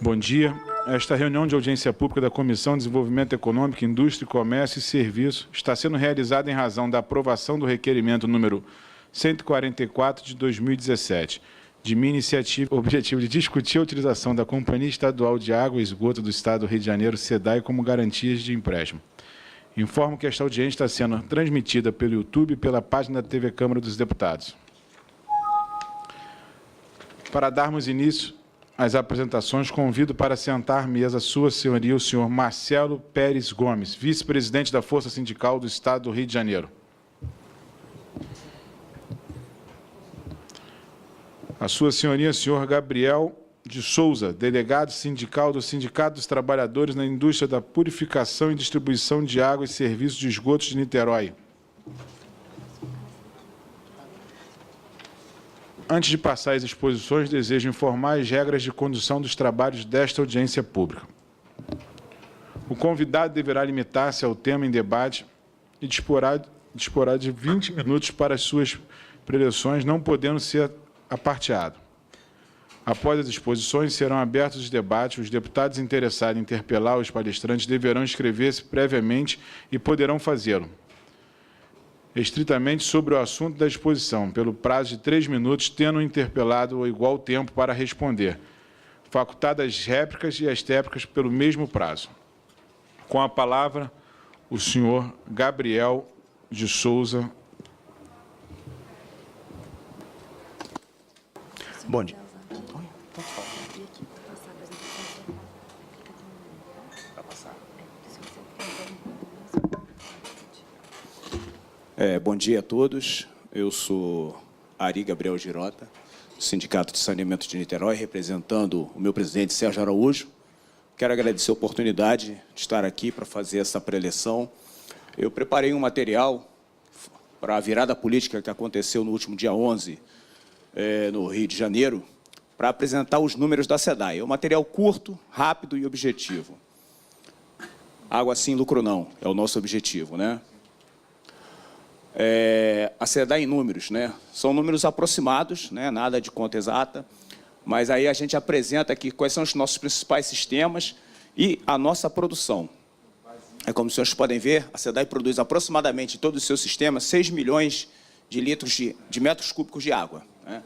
Bom dia. Esta reunião de audiência pública da Comissão de Desenvolvimento Econômico, Indústria, Comércio e Serviços está sendo realizada em razão da aprovação do requerimento número 144 de 2017, de minha iniciativa, objetivo de discutir a utilização da Companhia Estadual de Água e Esgoto do Estado do Rio de Janeiro, SEDAI, como garantias de empréstimo. Informo que esta audiência está sendo transmitida pelo YouTube e pela página da TV Câmara dos Deputados. Para darmos início às apresentações, convido para sentar à mesa Sua Senhoria o senhor Marcelo Pérez Gomes, vice-presidente da Força Sindical do Estado do Rio de Janeiro. A Sua Senhoria o senhor Gabriel de Souza, delegado sindical do Sindicato dos Trabalhadores na Indústria da Purificação e Distribuição de Água e Serviços de Esgotos de Niterói. Antes de passar às exposições, desejo informar as regras de condução dos trabalhos desta audiência pública. O convidado deverá limitar-se ao tema em debate e disporá de 20 minutos para as suas preleções, não podendo ser aparteado. Após as exposições, serão abertos os debates. Os deputados interessados em interpelar os palestrantes deverão inscrever-se previamente e poderão fazê-lo estritamente sobre o assunto da exposição, pelo prazo de 3 minutos, tendo o interpelado o igual tempo para responder, facultadas as réplicas e as téplicas pelo mesmo prazo. Com a palavra, o senhor Gabriel de Souza. Bom dia. Bom dia a todos. Eu sou Ari Gabriel Girota, do Sindicato de Saneamento de Niterói, representando o meu presidente Sérgio Araújo. Quero agradecer a oportunidade de estar aqui para fazer essa preleção. Eu preparei um material para a virada política que aconteceu no último dia 11, no Rio de Janeiro, para apresentar os números da SEDAI. É um material curto, rápido e objetivo. Água sim, lucro não, é o nosso objetivo, né? A SEDAI em números, né? São números aproximados, né? Nada de conta exata, mas aí a gente apresenta aqui quais são os nossos principais sistemas e a nossa produção. Como os senhores podem ver, a SEDAI produz aproximadamente em todos os seus sistemas 6 milhões de litros de metros cúbicos de água, né?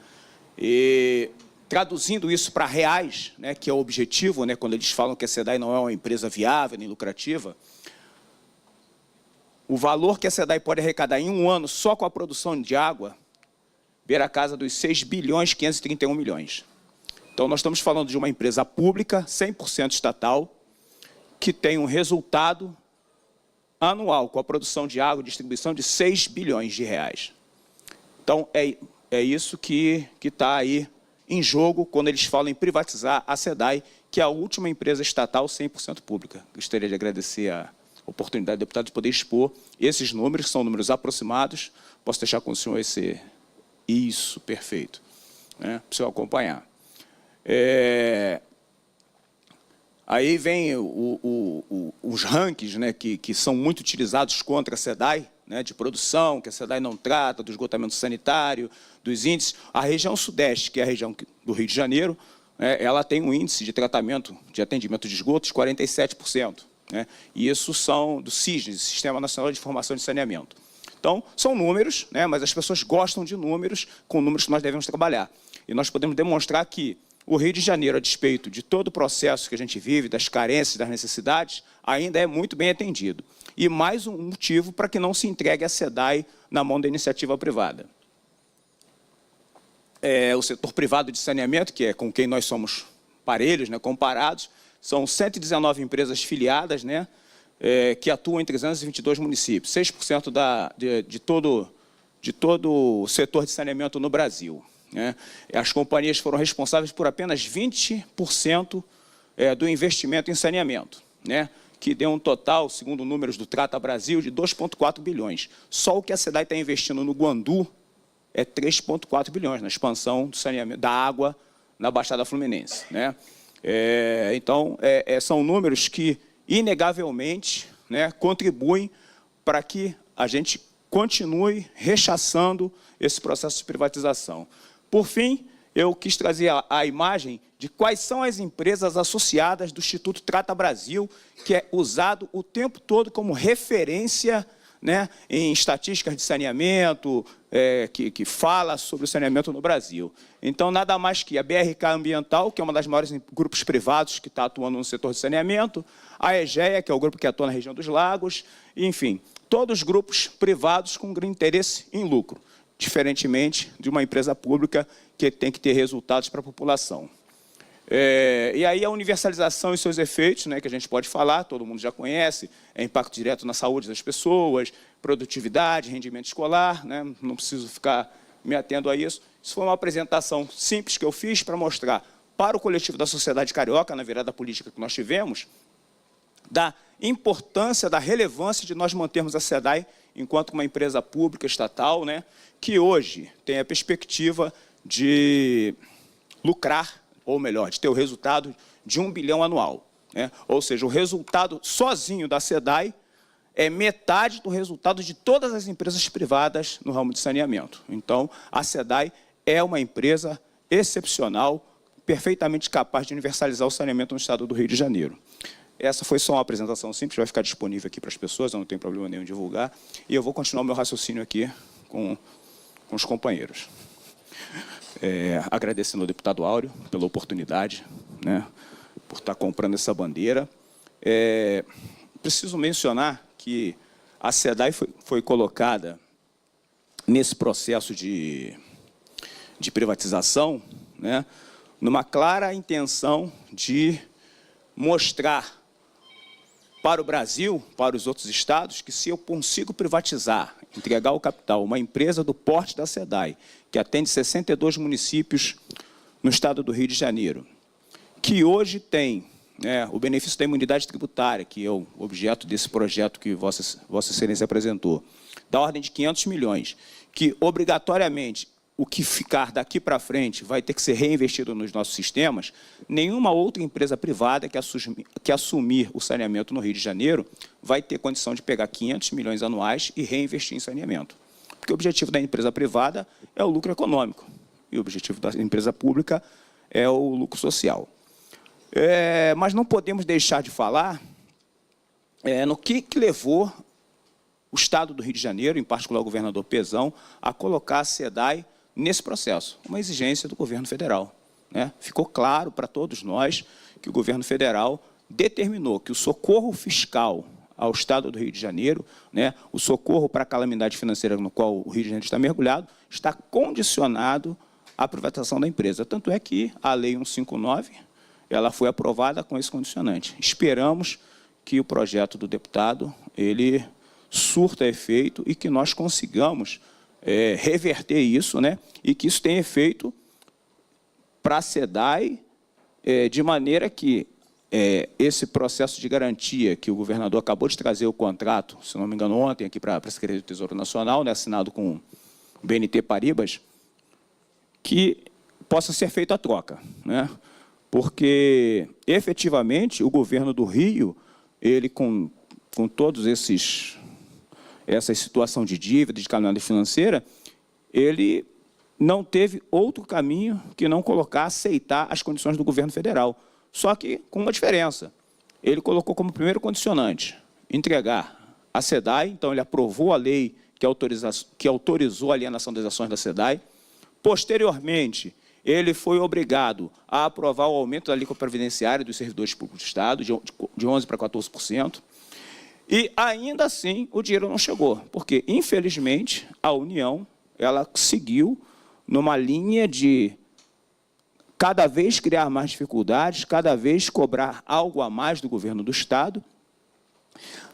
E traduzindo isso para reais, né, que é o objetivo, né, quando eles falam que a SEDAI não é uma empresa viável nem lucrativa, o valor que a SEDAI pode arrecadar em um ano só com a produção de água beira a casa dos 6 bilhões 531 milhões. Então, nós estamos falando de uma empresa pública, 100% estatal, que tem um resultado anual com a produção de água e distribuição de 6 bilhões de reais. Então, é isso que está aí em jogo quando eles falam em privatizar a SEDAI, que é a última empresa estatal 100% pública. Gostaria de agradecer a oportunidade do deputado de poder expor esses números, que são números aproximados. Posso deixar com o senhor esse... Isso, perfeito, né, para o senhor acompanhar. Aí vem os rankings, né, que são muito utilizados contra a SEDAI, né, de produção, que a SEDAI não trata, do esgotamento sanitário, dos índices. A região sudeste, que é a região do Rio de Janeiro, ela tem um índice de tratamento, de atendimento de esgotos, 47%. Né? E isso são do SISNES, Sistema Nacional de Informação de Saneamento. Então, são números, né, mas as pessoas gostam de números, com números que nós devemos trabalhar. E nós podemos demonstrar que o Rio de Janeiro, a despeito de todo o processo que a gente vive, das carências, das necessidades, ainda é muito bem atendido. E mais um motivo para que não se entregue a SEDAI na mão da iniciativa privada. O setor privado de saneamento, que é com quem nós somos parelhos, né, comparados, são 119 empresas filiadas, né, que atuam em 322 municípios, 6% de todo o setor de saneamento no Brasil. Né? As companhias foram responsáveis por apenas 20% do investimento em saneamento, né, que deu um total, segundo números do Trata Brasil, de 2,4 bilhões. Só o que a SEDAI está investindo no Guandu é 3,4 bilhões na expansão do saneamento da água na Baixada Fluminense. Né? Então, são números que, inegavelmente, né, contribuem para que a gente continue rechaçando esse processo de privatização. Por fim, eu quis trazer a imagem de quais são as empresas associadas do Instituto Trata Brasil, que é usado o tempo todo como referência, né, em estatísticas de saneamento, que fala sobre o saneamento no Brasil. Então, nada mais que a BRK Ambiental, que é uma das maiores grupos privados que está atuando no setor de saneamento, a EGEA, que é o grupo que atua na região dos lagos, enfim, todos grupos privados com grande interesse em lucro, diferentemente de uma empresa pública que tem que ter resultados para a população. E aí a universalização e seus efeitos, né, que a gente pode falar, todo mundo já conhece, é impacto direto na saúde das pessoas, produtividade, rendimento escolar, né, não preciso ficar me atendo a isso. Isso foi uma apresentação simples que eu fiz para mostrar para o coletivo da sociedade carioca, na virada política que nós tivemos, da importância, da relevância de nós mantermos a SEDAI enquanto uma empresa pública estatal, né, que hoje tem a perspectiva de lucrar, ou melhor, de ter o resultado de 1 bilhão anual, né? Ou seja, o resultado sozinho da SEDAI é metade do resultado de todas as empresas privadas no ramo de saneamento. Então, a SEDAI é uma empresa excepcional, perfeitamente capaz de universalizar o saneamento no estado do Rio de Janeiro. Essa foi só uma apresentação simples, vai ficar disponível aqui para as pessoas, eu não tenho problema nenhum em divulgar, e eu vou continuar o meu raciocínio aqui com os companheiros. Agradecendo ao deputado Áureo pela oportunidade, né, por estar comprando essa bandeira. Preciso mencionar que a SEDAI foi colocada nesse processo de privatização, né, numa clara intenção de mostrar para o Brasil, para os outros estados, que se eu consigo privatizar, entregar ao capital, uma empresa do porte da SEDAI, que atende 62 municípios no estado do Rio de Janeiro, que hoje tem, né, o benefício da imunidade tributária, que é o objeto desse projeto que Vossa Excelência apresentou, da ordem de 500 milhões, que obrigatoriamente o que ficar daqui para frente vai ter que ser reinvestido nos nossos sistemas, nenhuma outra empresa privada que assumir o saneamento no Rio de Janeiro vai ter condição de pegar 500 milhões anuais e reinvestir em saneamento. Porque o objetivo da empresa privada é o lucro econômico e o objetivo da empresa pública é o lucro social. Mas não podemos deixar de falar no que levou o Estado do Rio de Janeiro, em particular o governador Pezão, a colocar a SEDAI nesse processo, uma exigência do governo federal, né? Ficou claro para todos nós que o governo federal determinou que o socorro fiscal ao Estado do Rio de Janeiro, né, o socorro para a calamidade financeira no qual o Rio de Janeiro está mergulhado, está condicionado à privatização da empresa. Tanto é que a Lei 159 ela foi aprovada com esse condicionante. Esperamos que o projeto do deputado ele surta efeito e que nós consigamos reverter isso, né, e que isso tenha efeito para a SEDAI, de maneira que esse processo de garantia que o governador acabou de trazer o contrato, se não me engano, ontem, aqui para a Secretaria do Tesouro Nacional, né, assinado com o BNT Paribas, que possa ser feita a troca, né, porque, efetivamente, o governo do Rio, ele com todos essa situação de dívida, de calamidade financeira, ele não teve outro caminho que não aceitar as condições do governo federal. Só que com uma diferença. Ele colocou como primeiro condicionante entregar a SEDAI, então ele aprovou a lei que autorizou a alienação das ações da SEDAI. Posteriormente, ele foi obrigado a aprovar o aumento da alíquota previdenciária dos servidores públicos do Estado, de 11% para 14%. E, ainda assim, o dinheiro não chegou, porque, infelizmente, a União ela seguiu numa linha de cada vez criar mais dificuldades, cada vez cobrar algo a mais do governo do Estado,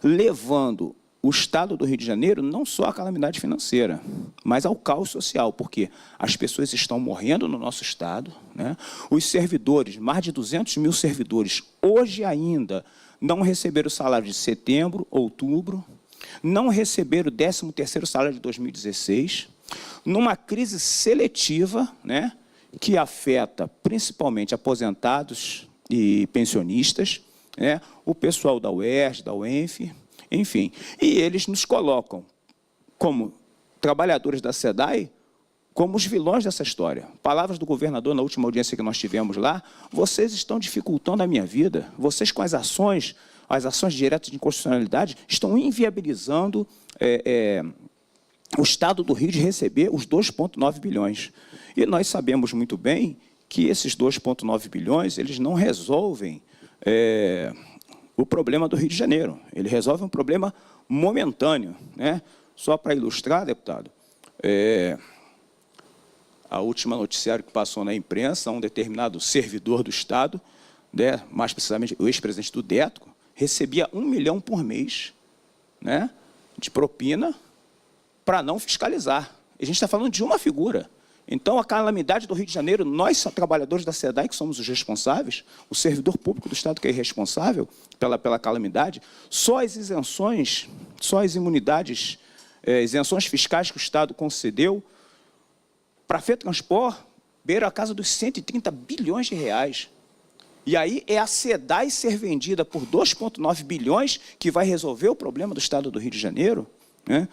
levando o Estado do Rio de Janeiro não só à calamidade financeira, mas ao caos social, porque as pessoas estão morrendo no nosso Estado, né? Os servidores, mais de 200 mil servidores, hoje ainda não receberam o salário de setembro, outubro, não receberam o 13º salário de 2016, numa crise seletiva, né, que afeta principalmente aposentados e pensionistas, né, o pessoal da UERJ, da UENF, enfim. E eles nos colocam como trabalhadores da SEDAI como os vilões dessa história. Palavras do governador na última audiência que nós tivemos lá: vocês estão dificultando a minha vida, vocês com as ações diretas de inconstitucionalidade, estão inviabilizando o Estado do Rio de receber os 2,9 bilhões. E nós sabemos muito bem que esses 2,9 bilhões eles não resolvem o problema do Rio de Janeiro. Ele resolve um problema momentâneo, né? Só para ilustrar, deputado, a última noticiário que passou na imprensa, um determinado servidor do Estado, né, mais precisamente o ex-presidente do DETCO, recebia 1 milhão por mês, né, de propina para não fiscalizar. A gente está falando de uma figura. Então, a calamidade do Rio de Janeiro, nós, trabalhadores da SEDAI, que somos os responsáveis, o servidor público do Estado que é responsável pela calamidade, só as isenções, só as imunidades, isenções fiscais que o Estado concedeu para a FETranspor, beira a casa dos 130 bilhões de reais. E aí é a SEDAI ser vendida por 2,9 bilhões que vai resolver o problema do Estado do Rio de Janeiro, né?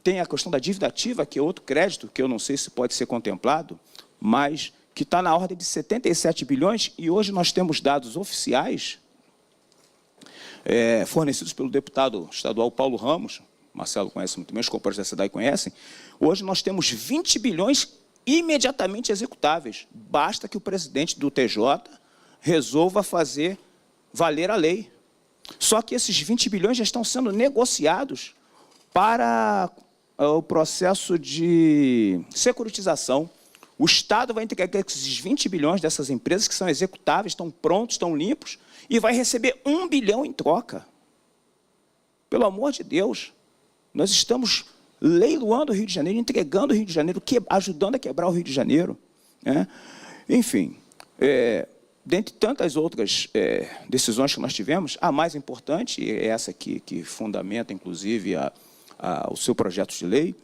Tem a questão da dívida ativa, que é outro crédito, que eu não sei se pode ser contemplado, mas que está na ordem de 77 bilhões, e hoje nós temos dados oficiais fornecidos pelo deputado estadual Paulo Ramos, Marcelo conhece muito bem, os companheiros da SEDAI conhecem. Hoje nós temos 20 bilhões imediatamente executáveis. Basta que o presidente do TJ resolva fazer valer a lei. Só que esses 20 bilhões já estão sendo negociados para o processo de securitização. O Estado vai entregar esses 20 bilhões dessas empresas que são executáveis, estão prontos, estão limpos, e vai receber 1 bilhão em troca. Pelo amor de Deus, nós estamos leiloando o Rio de Janeiro, entregando o Rio de Janeiro, ajudando a quebrar o Rio de Janeiro, né? Enfim, dentre tantas outras decisões que nós tivemos, a mais importante é essa aqui, que fundamenta, inclusive, o seu projeto de lei,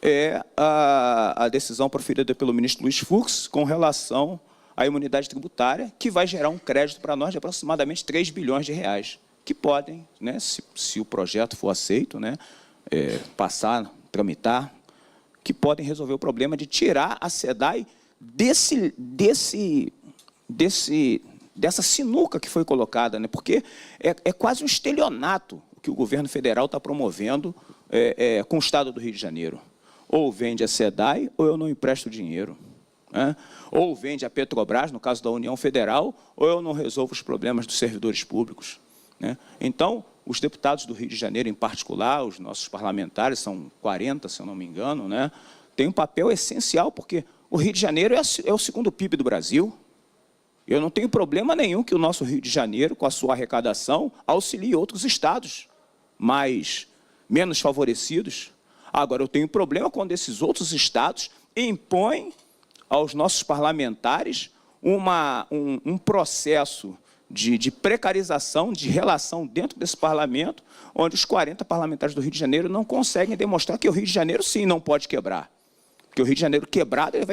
é a decisão proferida pelo ministro Luiz Fux com relação à imunidade tributária, que vai gerar um crédito para nós de aproximadamente 3 bilhões de reais, que podem, né, se o projeto for aceito, né, passar, tramitar, que podem resolver o problema de tirar a SEDAI dessa sinuca que foi colocada, né, porque é quase um estelionato que o governo federal está promovendo com o Estado do Rio de Janeiro. Ou vende a SEDAI, ou eu não empresto dinheiro, né? Ou vende a Petrobras, no caso da União Federal, ou eu não resolvo os problemas dos servidores públicos, né? Então, os deputados do Rio de Janeiro, em particular, os nossos parlamentares, são 40, se eu não me engano, né, têm um papel essencial, porque o Rio de Janeiro é o segundo PIB do Brasil. Eu não tenho problema nenhum que o nosso Rio de Janeiro, com a sua arrecadação, auxilie outros estados menos favorecidos. Agora, eu tenho problema quando esses outros estados impõem aos nossos parlamentares um processo de precarização, de relação dentro desse parlamento, onde os 40 parlamentares do Rio de Janeiro não conseguem demonstrar que o Rio de Janeiro, sim, não pode quebrar. Porque o Rio de Janeiro quebrado ele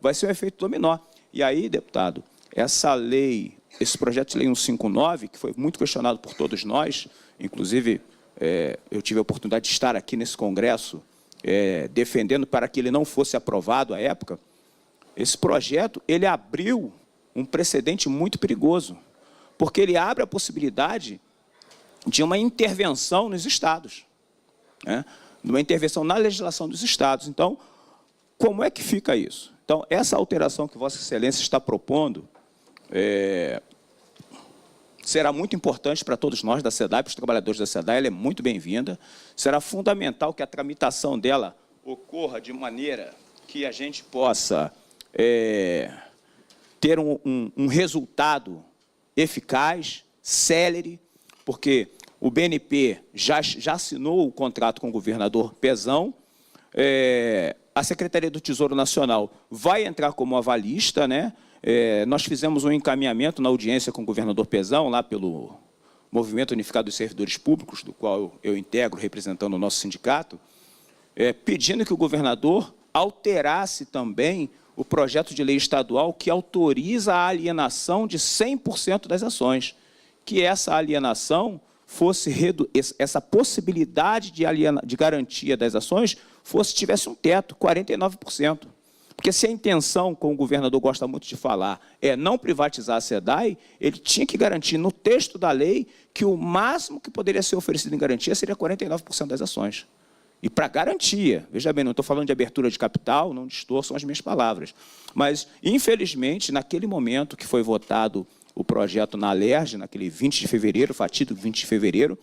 vai ser um efeito dominó. E aí, deputado, essa lei, esse projeto de lei 159, que foi muito questionado por todos nós, inclusive eu tive a oportunidade de estar aqui nesse Congresso defendendo para que ele não fosse aprovado à época, esse projeto ele abriu um precedente muito perigoso, porque ele abre a possibilidade de uma intervenção nos estados, né? De uma intervenção na legislação dos estados. Então, como é que fica isso? Então, essa alteração que Vossa Excelência está propondo será muito importante para todos nós da SEDAI, para os trabalhadores da SEDAI, ela é muito bem-vinda. Será fundamental que a tramitação dela ocorra de maneira que a gente possa ter um resultado eficaz, célere, porque o BNP já assinou o contrato com o governador Pezão, a Secretaria do Tesouro Nacional vai entrar como avalista, né? Nós fizemos um encaminhamento na audiência com o governador Pezão, lá pelo Movimento Unificado dos Servidores Públicos, do qual eu integro, representando o nosso sindicato, pedindo que o governador alterasse também o projeto de lei estadual que autoriza a alienação de 100% das ações, que essa alienação fosse essa possibilidade de garantia das ações tivesse um teto, 49%. Porque se a intenção, como o governador gosta muito de falar, é não privatizar a SEDAI, ele tinha que garantir no texto da lei que o máximo que poderia ser oferecido em garantia seria 49% das ações. E para garantia, veja bem, não estou falando de abertura de capital, não distorçam as minhas palavras. Mas, infelizmente, naquele momento que foi votado o projeto na Alerj, naquele 20 de fevereiro, fatídico 20 de fevereiro,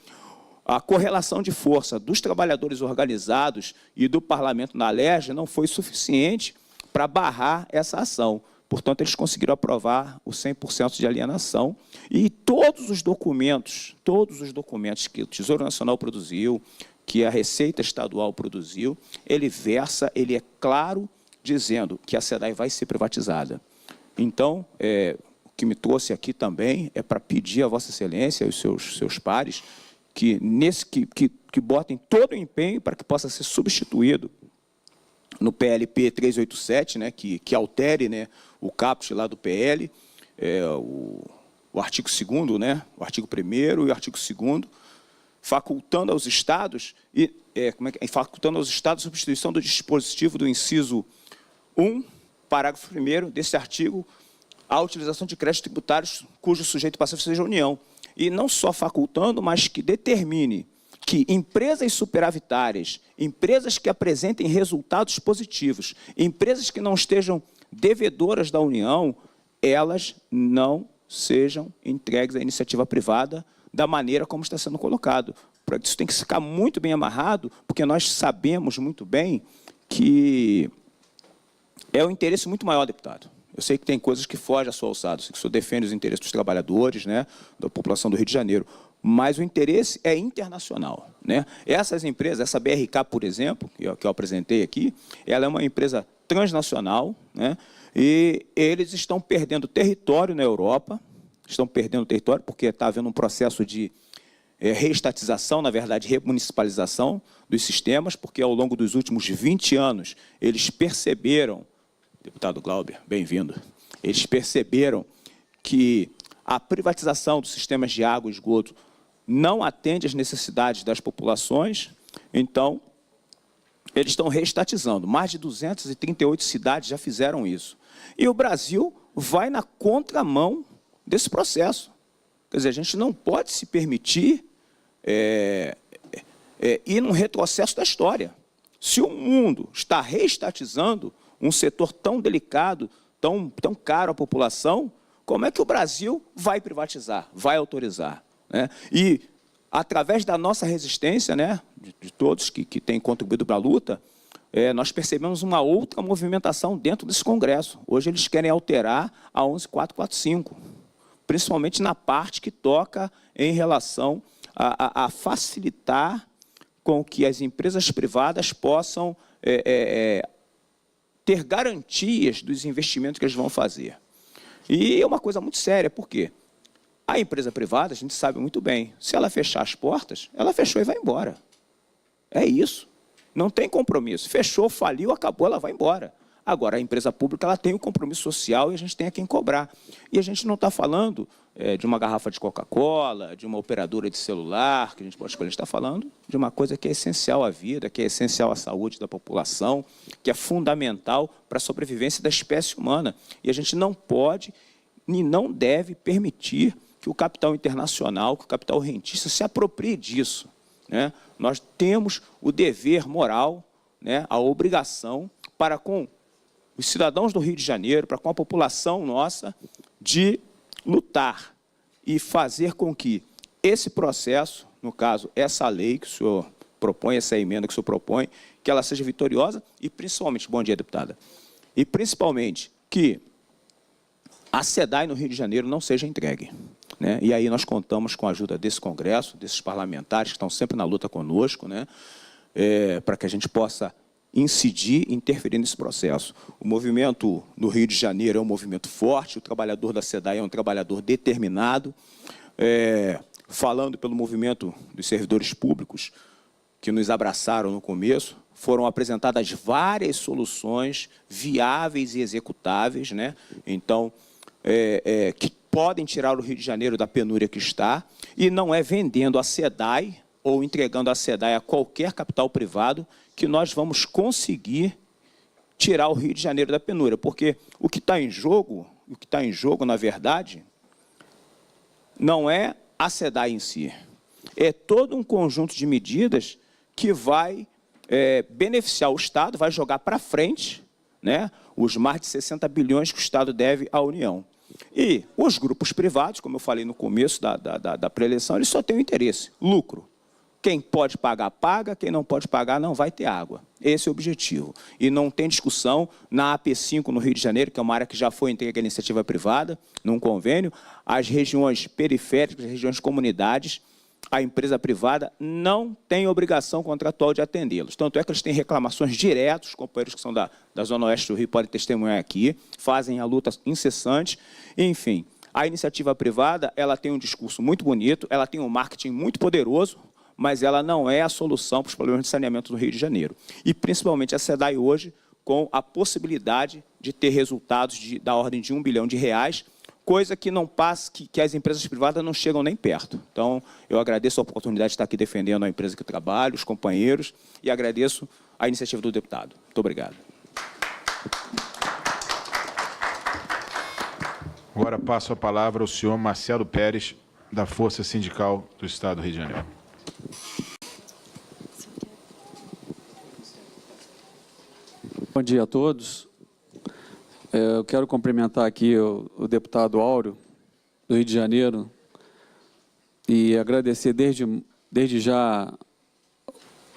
a correlação de força dos trabalhadores organizados e do parlamento na Alerj não foi suficiente para barrar essa ação. Portanto, eles conseguiram aprovar o 100% de alienação e todos os documentos que o Tesouro Nacional produziu, que a Receita Estadual produziu, ele é claro, dizendo que a SEDAI vai ser privatizada. Então, o que me trouxe aqui também é para pedir a Vossa Excelência e os seus pares que botem todo o empenho para que possa ser substituído no PLP 387, né, que altere, né, o caput lá do PL, o artigo 2º, né, o artigo 1º e o artigo 2º, facultando aos estados a substituição do dispositivo do inciso 1, parágrafo 1º desse artigo, a utilização de créditos tributários cujo sujeito passivo seja a União. E não só facultando, mas que determine que empresas superavitárias, empresas que apresentem resultados positivos, empresas que não estejam devedoras da União, elas não sejam entregues à iniciativa privada da maneira como está sendo colocado. Isso tem que ficar muito bem amarrado, porque nós sabemos muito bem que é um interesse muito maior, deputado. Eu sei que tem coisas que fogem à sua alçada, eu sei que o senhor defende os interesses dos trabalhadores, né, da população do Rio de Janeiro, mas o interesse é internacional, né? Essas empresas, essa BRK, por exemplo, que eu apresentei aqui, ela é uma empresa transnacional, né, e eles estão perdendo território na Europa, estão perdendo território porque está havendo um processo de reestatização, na verdade, remunicipalização dos sistemas, porque ao longo dos últimos 20 anos eles perceberam, deputado Glauber, bem-vindo, eles perceberam que a privatização dos sistemas de água e esgoto não atende às necessidades das populações, então eles estão reestatizando. Mais de 238 cidades já fizeram isso. E o Brasil vai na contramão desse processo. Quer dizer, a gente não pode se permitir ir num retrocesso da história. Se o mundo está reestatizando um setor tão delicado, tão caro à população, como é que o Brasil vai privatizar, vai autorizar, né? E, através da nossa resistência, né, de todos que têm contribuído para a luta, nós percebemos uma outra movimentação dentro desse Congresso. Hoje eles querem alterar a 11445, principalmente na parte que toca em relação a facilitar com que as empresas privadas possam ter garantias dos investimentos que eles vão fazer. E é uma coisa muito séria, por quê? A empresa privada, a gente sabe muito bem, se ela fechar as portas, ela fechou e vai embora. É isso. Não tem compromisso. Fechou, faliu, acabou, ela vai embora. Agora, a empresa pública ela tem o compromisso social e a gente tem a quem cobrar. E a gente não está falando de uma garrafa de Coca-Cola, de uma operadora de celular, que a gente pode escolher. A gente está falando de uma coisa que é essencial à vida, que é essencial à saúde da população, que é fundamental para a sobrevivência da espécie humana. E a gente não pode e não deve permitir que o capital internacional, que o capital rentista se aproprie disso, né? Nós temos o dever moral, né, a obrigação para com os cidadãos do Rio de Janeiro, para com a população nossa, de lutar e fazer com que esse processo, no caso, essa lei que o senhor propõe, essa emenda que o senhor propõe, que ela seja vitoriosa e, principalmente, bom dia, deputada, e, principalmente, que a SEDAI no Rio de Janeiro não seja entregue, né? E aí nós contamos com a ajuda desse Congresso, desses parlamentares que estão sempre na luta conosco, né, para que a gente possa incidir e interferir nesse processo. O movimento no Rio de Janeiro é um movimento forte, o trabalhador da SEDAI é um trabalhador determinado. Falando pelo movimento dos servidores públicos que nos abraçaram no começo, foram apresentadas várias soluções viáveis e executáveis, né? Então, que podem tirar o Rio de Janeiro da penúria que está, e não é vendendo a SEDAI ou entregando a SEDAI a qualquer capital privado, que nós vamos conseguir tirar o Rio de Janeiro da penúria. Porque o que está em jogo, na verdade, não é a SEDAI em si. É todo um conjunto de medidas que vai beneficiar o Estado, vai jogar para frente, né, os mais de 60 bilhões que o Estado deve à União. E os grupos privados, como eu falei no começo da pré-eleição, eles só têm um interesse: lucro. Quem pode pagar, paga. Quem não pode pagar, não vai ter água. Esse é o objetivo. E não tem discussão na AP5, no Rio de Janeiro, que é uma área que já foi entregue à iniciativa privada, num convênio. As regiões periféricas, as regiões de comunidades, a empresa privada não tem obrigação contratual de atendê-los. Tanto é que eles têm reclamações diretas, os companheiros que são da Zona Oeste do Rio podem testemunhar aqui, fazem a luta incessante. Enfim, a iniciativa privada, ela tem um discurso muito bonito, ela tem um marketing muito poderoso, mas ela não é a solução para os problemas de saneamento do Rio de Janeiro. E, principalmente, a SEDAI hoje, com a possibilidade de ter resultados da ordem de R$1 bilhão, coisa que não passa, que as empresas privadas não chegam nem perto. Então, eu agradeço a oportunidade de estar aqui defendendo a empresa que eu trabalho, os companheiros, e agradeço a iniciativa do deputado. Muito obrigado. Agora passo a palavra ao senhor Marcelo Pérez, da Força Sindical do Estado do Rio de Janeiro. Bom dia a todos. Eu quero cumprimentar aqui o deputado Áureo, do Rio de Janeiro, e agradecer desde já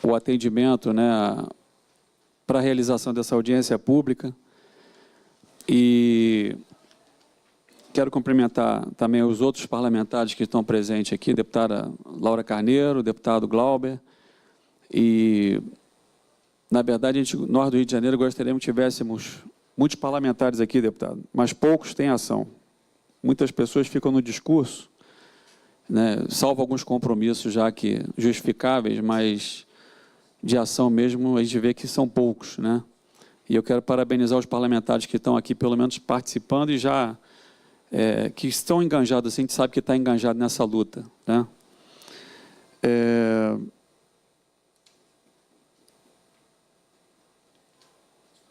o atendimento, né, para a realização dessa audiência pública. E quero cumprimentar também os outros parlamentares que estão presentes aqui, deputada Laura Carneiro, deputado Glauber. E, na verdade, nós do Rio de Janeiro gostaríamos que tivéssemos muitos parlamentares aqui, deputado, mas poucos têm ação. Muitas pessoas ficam no discurso, né, salvo alguns compromissos já que justificáveis, mas de ação mesmo a gente vê que são poucos, né? E eu quero parabenizar os parlamentares que estão aqui, pelo menos participando, e já que estão enganjados, assim, a gente sabe que está enganjado nessa luta, né?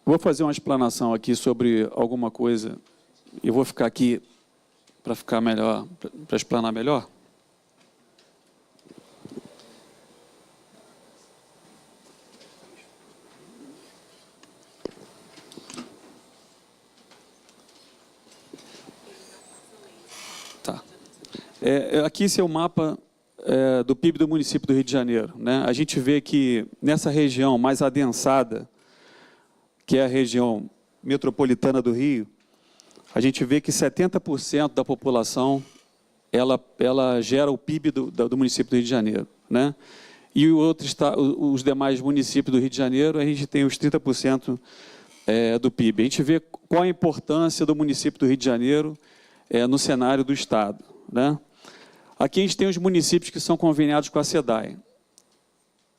Vou fazer uma explanação aqui sobre alguma coisa, e vou ficar aqui para ficar melhor, para explanar melhor. Tá. Aqui esse é o mapa do PIB do município do Rio de Janeiro, né? A gente vê que nessa região mais adensada, que é a região metropolitana do Rio, a gente vê que 70% da população ela gera o PIB do município do Rio de Janeiro, né? E os demais municípios do Rio de Janeiro, a gente tem os 30% do PIB. A gente vê qual a importância do município do Rio de Janeiro no cenário do Estado, né? Aqui a gente tem os municípios que são conveniados com a SEDAI.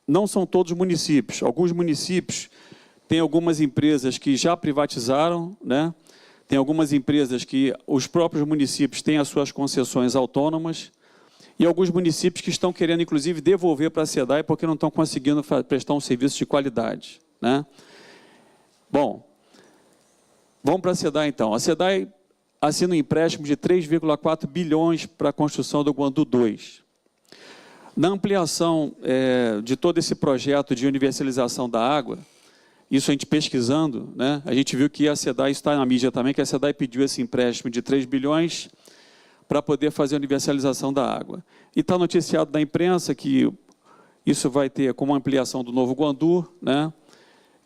Não são todos os municípios. Alguns municípios têm algumas empresas que já privatizaram, né? Tem algumas empresas que os próprios municípios têm as suas concessões autônomas, e alguns municípios que estão querendo, inclusive, devolver para a SEDAI porque não estão conseguindo prestar um serviço de qualidade, né? Bom, vamos para a SEDAI, então. A SEDAI assina um empréstimo de 3,4 bilhões para a construção do Guandu 2. Na ampliação de todo esse projeto de universalização da água, isso a gente pesquisando, né, a gente viu que a SEDAI, está na mídia também, que a SEDAI pediu esse empréstimo de 3 bilhões para poder fazer a universalização da água. E está noticiado na imprensa que isso vai ter como ampliação do novo Guandu, né?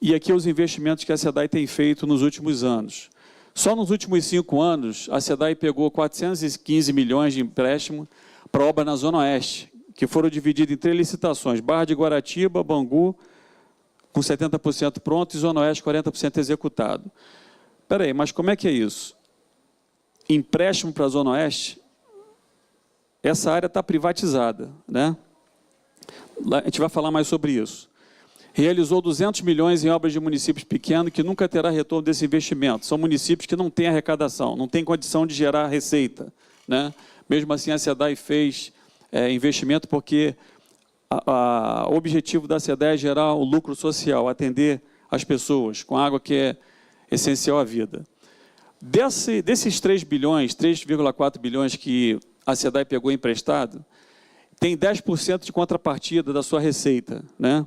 E aqui os investimentos que a SEDAI tem feito nos últimos anos. Só nos últimos 5 anos, a SEDAI pegou 415 milhões de empréstimo para obra na Zona Oeste, que foram divididos em 3 licitações: Barra de Guaratiba, Bangu, com 70% pronto, e Zona Oeste 40% executado. Espera aí, mas como é que é isso? Empréstimo para a Zona Oeste? Essa área está privatizada, né? A gente vai falar mais sobre isso. Realizou 200 milhões em obras de municípios pequenos que nunca terá retorno desse investimento. São municípios que não têm arrecadação, não têm condição de gerar receita, né? Mesmo assim, a SEDAI fez investimento porque o objetivo da SEDAI é gerar o lucro social, atender as pessoas com água que é essencial à vida. Desses 3 bilhões, 3,4 bilhões que a SEDAI pegou emprestado, tem 10% de contrapartida da sua receita, né?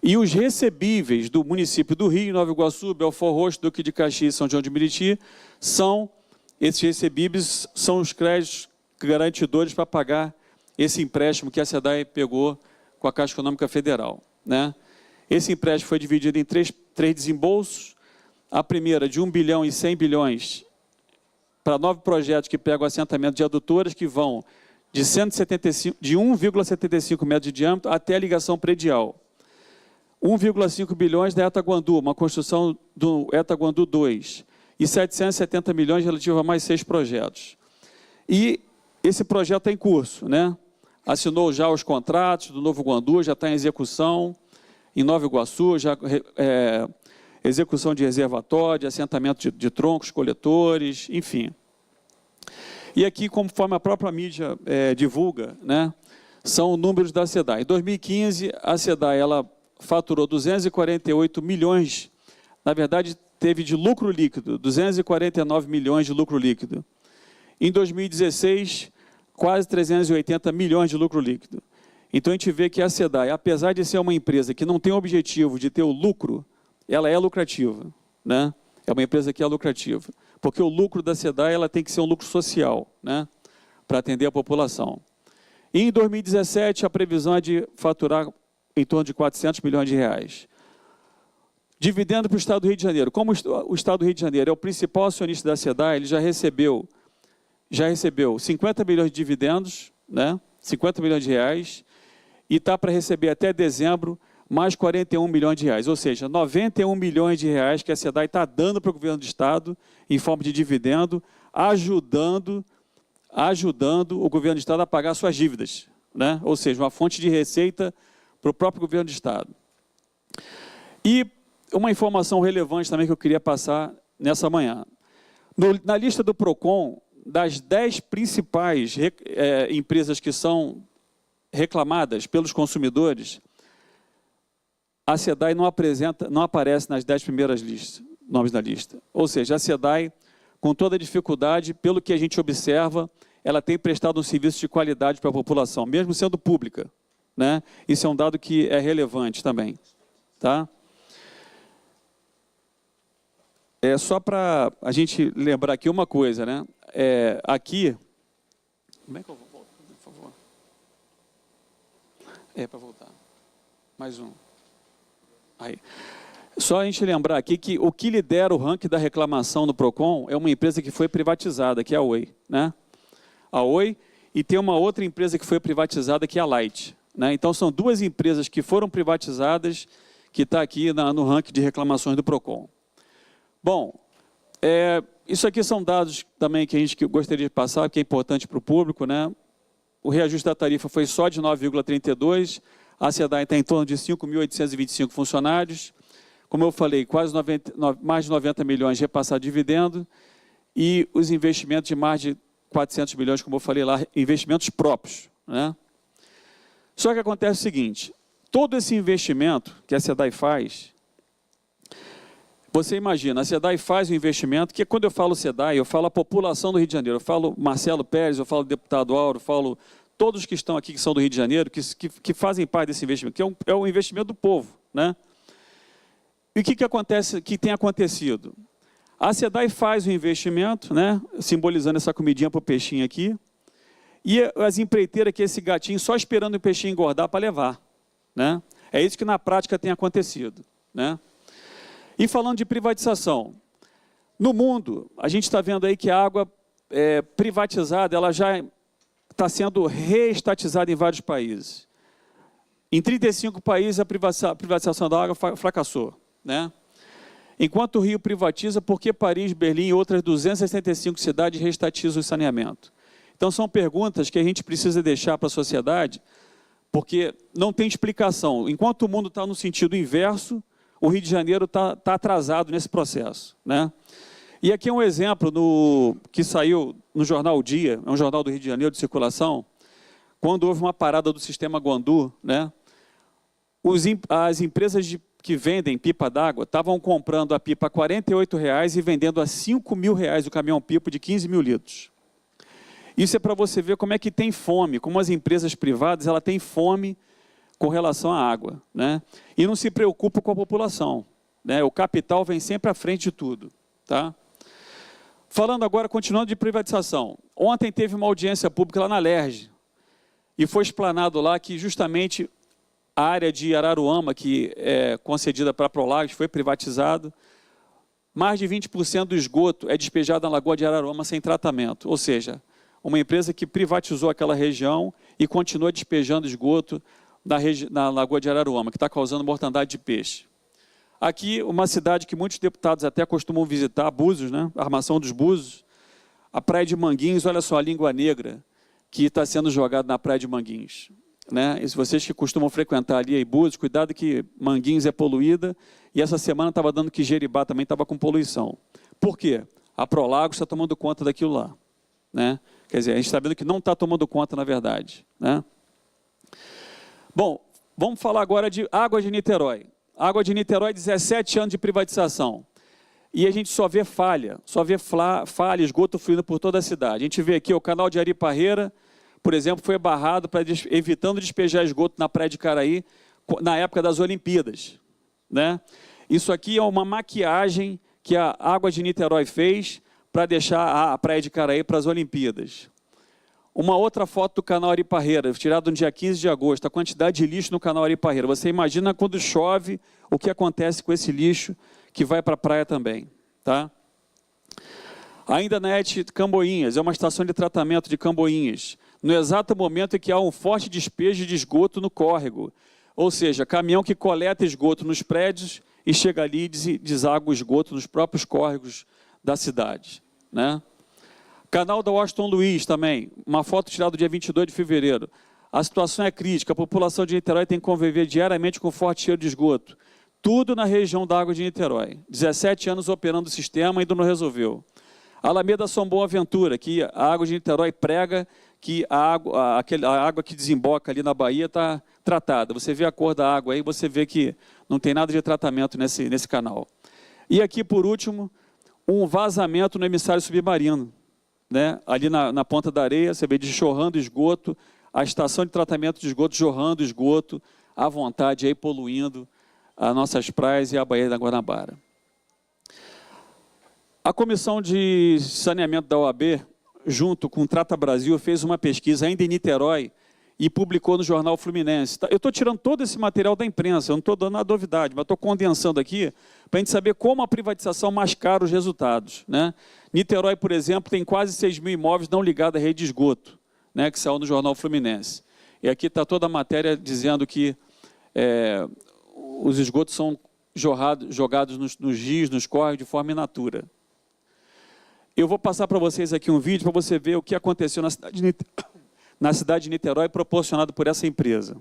E os recebíveis do município do Rio, Nova Iguaçu, Belford Roxo, Duque de Caxias e São João de Meriti, esses recebíveis são os créditos garantidores para pagar esse empréstimo que a SEDAI pegou com a Caixa Econômica Federal, né? Esse empréstimo foi dividido em três desembolsos. A primeira de 1 bilhão e 100 bilhões para 9 projetos que pegam assentamento de adutoras que vão de 1,75 metros de diâmetro até a ligação predial. 1,5 bilhões da Etaguandu, uma construção do Etaguandu 2, e 770 milhões relativo a mais 6 projetos. E esse projeto está em curso, né? Assinou já os contratos do Novo Guandu, já está em execução, em Nova Iguaçu, já execução de reservatório, de assentamento de troncos, coletores, enfim. E aqui, conforme a própria mídia divulga, né, são números da SEDAI. Em 2015, a SEDAI ela faturou 248 milhões, na verdade, teve de lucro líquido, 249 milhões de lucro líquido. Em 2016, quase 380 milhões de lucro líquido. Então, a gente vê que a SEDAI, apesar de ser uma empresa que não tem o objetivo de ter o lucro, ela é lucrativa, né? É uma empresa que é lucrativa, porque o lucro da SEDAI ela tem que ser um lucro social, né? Para atender a população. E em 2017, a previsão é de faturar em torno de 400 milhões de reais. Dividendo para o Estado do Rio de Janeiro. Como o Estado do Rio de Janeiro é o principal acionista da SEDAI, ele já recebeu 50 milhões de dividendos, né? 50 milhões de reais, e está para receber até dezembro mais 41 milhões de reais, ou seja, 91 milhões de reais que a SEDAI está dando para o governo do Estado em forma de dividendo, ajudando o governo do Estado a pagar suas dívidas, né? Ou seja, uma fonte de receita para o próprio governo do Estado. E uma informação relevante também que eu queria passar nessa manhã. Na lista do PROCON, das 10 principais empresas que são reclamadas pelos consumidores, a SEDAI não aparece nas 10 primeiras nomes da lista. Ou seja, a SEDAI, com toda a dificuldade, pelo que a gente observa, ela tem prestado um serviço de qualidade para a população, mesmo sendo pública, né? Isso é um dado que é relevante também, tá? É só para a gente lembrar aqui uma coisa, né? Aqui, como é que eu vou voltar, por favor? Para voltar. Mais um. Aí. Só a gente lembrar aqui que o que lidera o ranking da reclamação no PROCON é uma empresa que foi privatizada, que é a Oi, né? A Oi, e tem uma outra empresa que foi privatizada, que é a Light, né? Então, são 2 empresas que foram privatizadas, que está aqui no ranking de reclamações do PROCON. Bom, isso aqui são dados também que a gente gostaria de passar, que é importante para o público, né? O reajuste da tarifa foi só de 9,32%, a SEDAI está em torno de 5.825 funcionários, como eu falei, mais de 90 milhões repassados de dividendo, e os investimentos de mais de 400 milhões, como eu falei lá, investimentos próprios, né? Só que acontece o seguinte, todo esse investimento que a SEDAI faz, você imagina, a SEDAI faz um investimento, que quando eu falo SEDAI, eu falo a população do Rio de Janeiro, eu falo Marcelo Pérez, eu falo deputado Auro, eu falo todos que estão aqui, que são do Rio de Janeiro, que fazem parte desse investimento, que é um investimento do povo, né? E o que acontece, que tem acontecido? A SEDAI faz o investimento, né? Simbolizando essa comidinha para o peixinho aqui, e as empreiteiras que esse gatinho só esperando o peixinho engordar para levar, né? É isso que na prática tem acontecido, né? E falando de privatização, no mundo, a gente está vendo aí que a água privatizada, ela já está sendo reestatizada em vários países. Em 35 países, a privatização da água fracassou, né? Enquanto o Rio privatiza, por que Paris, Berlim e outras 265 cidades reestatizam o saneamento? Então, são perguntas que a gente precisa deixar para a sociedade, porque não tem explicação. Enquanto o mundo está no sentido inverso, o Rio de Janeiro está atrasado nesse processo, né? E aqui é um exemplo que saiu no jornal O Dia, é um jornal do Rio de Janeiro de circulação, quando houve uma parada do sistema Guandu, né, as empresas que vendem pipa d'água estavam comprando a pipa a R$ 48,00 e vendendo a R$ 5.000 o caminhão-pipa de 15 mil litros. Isso é para você ver como é que tem fome, como as empresas privadas ela tem fome com relação à água, né? E não se preocupa com a população, né? O capital vem sempre à frente de tudo, tá? Falando agora, continuando de privatização. Ontem teve uma audiência pública lá na Alerj e foi explanado lá que justamente a área de Araruama, que é concedida para a Prolagos, foi privatizado. Mais de 20% do esgoto é despejado na Lagoa de Araruama sem tratamento, ou seja, uma empresa que privatizou aquela região e continua despejando esgoto na Lagoa de Araruama, que está causando mortandade de peixe. Aqui, uma cidade que muitos deputados até costumam visitar, Búzios, né? A Armação dos Búzios, a Praia de Manguinhos, olha só a língua negra que está sendo jogada na Praia de Manguinhos, né? E se vocês que costumam frequentar ali em Búzios, cuidado que Manguinhos é poluída, e essa semana estava dando que Jeribá também estava com poluição. Por quê? A Prolagos está tomando conta daquilo lá, né? Quer dizer, a gente está vendo que não está tomando conta, na verdade, né? Bom, vamos falar agora de Água de Niterói. Água de Niterói, 17 anos de privatização. E a gente só vê falha, esgoto fluindo por toda a cidade. A gente vê aqui o canal de Ariparreira, por exemplo, foi barrado evitando despejar esgoto na Praia de Caraí na época das Olimpíadas, né? Isso aqui é uma maquiagem que a Água de Niterói fez para deixar a Praia de Caraí para as Olimpíadas. Uma outra foto do canal Ariparreira, tirada no dia 15 de agosto, a quantidade de lixo no canal Ariparreira. Você imagina quando chove, o que acontece com esse lixo que vai para a praia também, tá? Ainda na ET Camboinhas, é uma estação de tratamento de Camboinhas, no exato momento em que há um forte despejo de esgoto no córrego, ou seja, caminhão que coleta esgoto nos prédios e chega ali e deságua o esgoto nos próprios córregos da cidade, né? Canal da Washington Luiz também, uma foto tirada do dia 22 de fevereiro. A situação é crítica, a população de Niterói tem que conviver diariamente com forte cheiro de esgoto. Tudo na região da Água de Niterói. 17 anos operando o sistema e ainda não resolveu. Alameda São Boaventura, que a Água de Niterói prega que a água que desemboca ali na Bahia está tratada. Você vê a cor da água aí, você vê que não tem nada de tratamento nesse canal. E aqui, por último, um vazamento no emissário submarino, né? Ali na ponta da areia, você vê jorrando esgoto, a estação de tratamento de esgoto jorrando esgoto, à vontade, aí poluindo as nossas praias e a Baía da Guanabara. A Comissão de Saneamento da OAB, junto com o Trata Brasil, fez uma pesquisa ainda em Niterói e publicou no Jornal Fluminense. Eu estou tirando todo esse material da imprensa, eu não estou dando a novidade, mas estou condensando aqui para a gente saber como a privatização mascara os resultados, né? Niterói, por exemplo, tem quase 6 mil imóveis não ligados à rede de esgoto, né, que saiu no Jornal Fluminense. E aqui está toda a matéria dizendo que os esgotos são jogados nos rios, nos córregos, de forma in natura. Eu vou passar para vocês aqui um vídeo para você ver o que aconteceu na cidade de Niterói, proporcionado por essa empresa.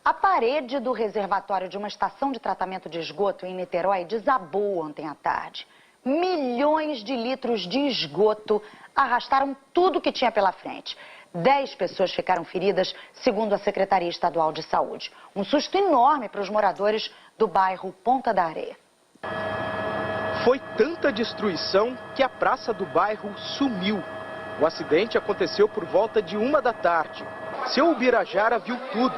A parede do reservatório de uma estação de tratamento de esgoto em Niterói desabou ontem à tarde. Milhões de litros de esgoto arrastaram tudo que tinha pela frente. 10 pessoas ficaram feridas, segundo a Secretaria Estadual de Saúde. Um susto enorme para os moradores do bairro Ponta da Areia. Foi tanta destruição que a praça do bairro sumiu. O acidente aconteceu por volta de 1 da tarde. Seu Ubirajara viu tudo.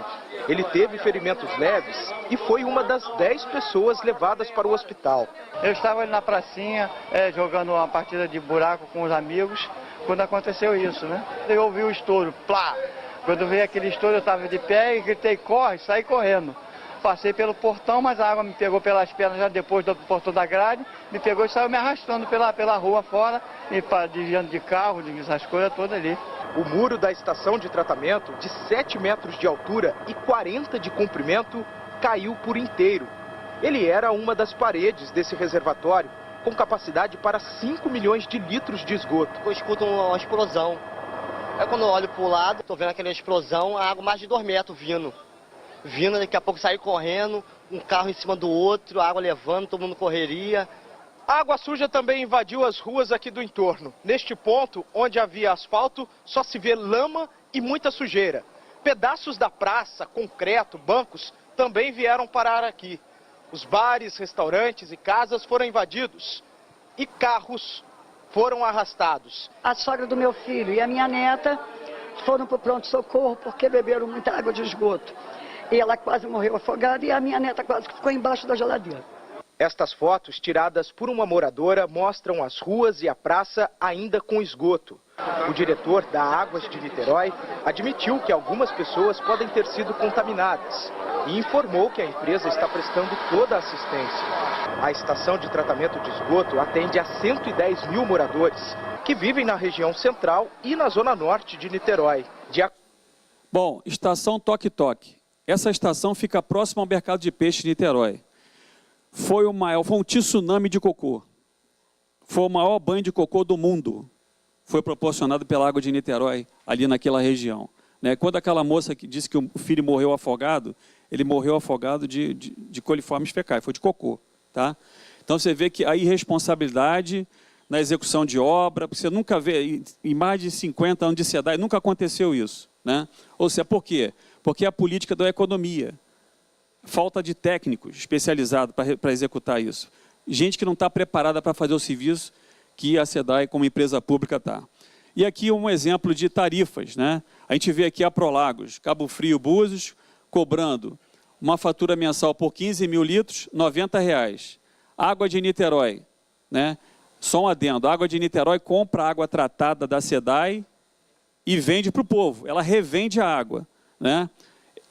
Ele teve ferimentos leves e foi uma das 10 pessoas levadas para o hospital. Eu estava ali na pracinha, jogando uma partida de buraco com os amigos, quando aconteceu isso, né? Eu ouvi o estouro, plá! Quando veio aquele estouro, eu estava de pé e gritei, corre, saí correndo. Passei pelo portão, mas a água me pegou pelas pernas já depois do portão da grade, me pegou e saiu me arrastando pela rua fora, e desviando de carro, essas coisas todas ali. O muro da estação de tratamento, de 7 metros de altura e 40 de comprimento, caiu por inteiro. Ele era uma das paredes desse reservatório, com capacidade para 5 milhões de litros de esgoto. Eu escuto uma explosão. Aí quando eu olho para o lado, estou vendo aquela explosão, a água mais de 2 metros vindo, daqui a pouco saí correndo, um carro em cima do outro, a água levando, todo mundo correria. A água suja também invadiu as ruas aqui do entorno. Neste ponto, onde havia asfalto, só se vê lama e muita sujeira. Pedaços da praça, concreto, bancos também vieram parar aqui. Os bares, restaurantes e casas foram invadidos e carros foram arrastados. A sogra do meu filho e a minha neta foram para o pronto-socorro porque beberam muita água de esgoto. E ela quase morreu afogada e a minha neta quase ficou embaixo da geladeira. Estas fotos, tiradas por uma moradora, mostram as ruas e a praça ainda com esgoto. O diretor da Águas de Niterói admitiu que algumas pessoas podem ter sido contaminadas e informou que a empresa está prestando toda a assistência. A estação de tratamento de esgoto atende a 110 mil moradores que vivem na região central e na zona norte de Niterói. Bom, estação Toque Toque. Essa estação fica próxima ao mercado de peixe de Niterói. Foi um tsunami de cocô. Foi o maior banho de cocô do mundo. Foi proporcionado pela Água de Niterói, ali naquela região. Quando aquela moça que disse que o filho morreu afogado, ele morreu afogado de coliformes fecais, foi de cocô. Tá? Então você vê que a irresponsabilidade na execução de obra, você nunca vê, em mais de 50 anos de SEDAI, nunca aconteceu isso. Né? Ou seja, por quê? Porque é a política da economia. Falta de técnicos especializados para executar isso. Gente que não está preparada para fazer o serviço que a SEDAI, como empresa pública, está. E aqui um exemplo de tarifas. Né? A gente vê aqui a Prolagos, Cabo Frio, Búzios, cobrando uma fatura mensal por 15 mil litros, R$ 90. Água de Niterói, né? Só um adendo, a Água de Niterói compra água tratada da SEDAI e vende para o povo. Ela revende a água. Né?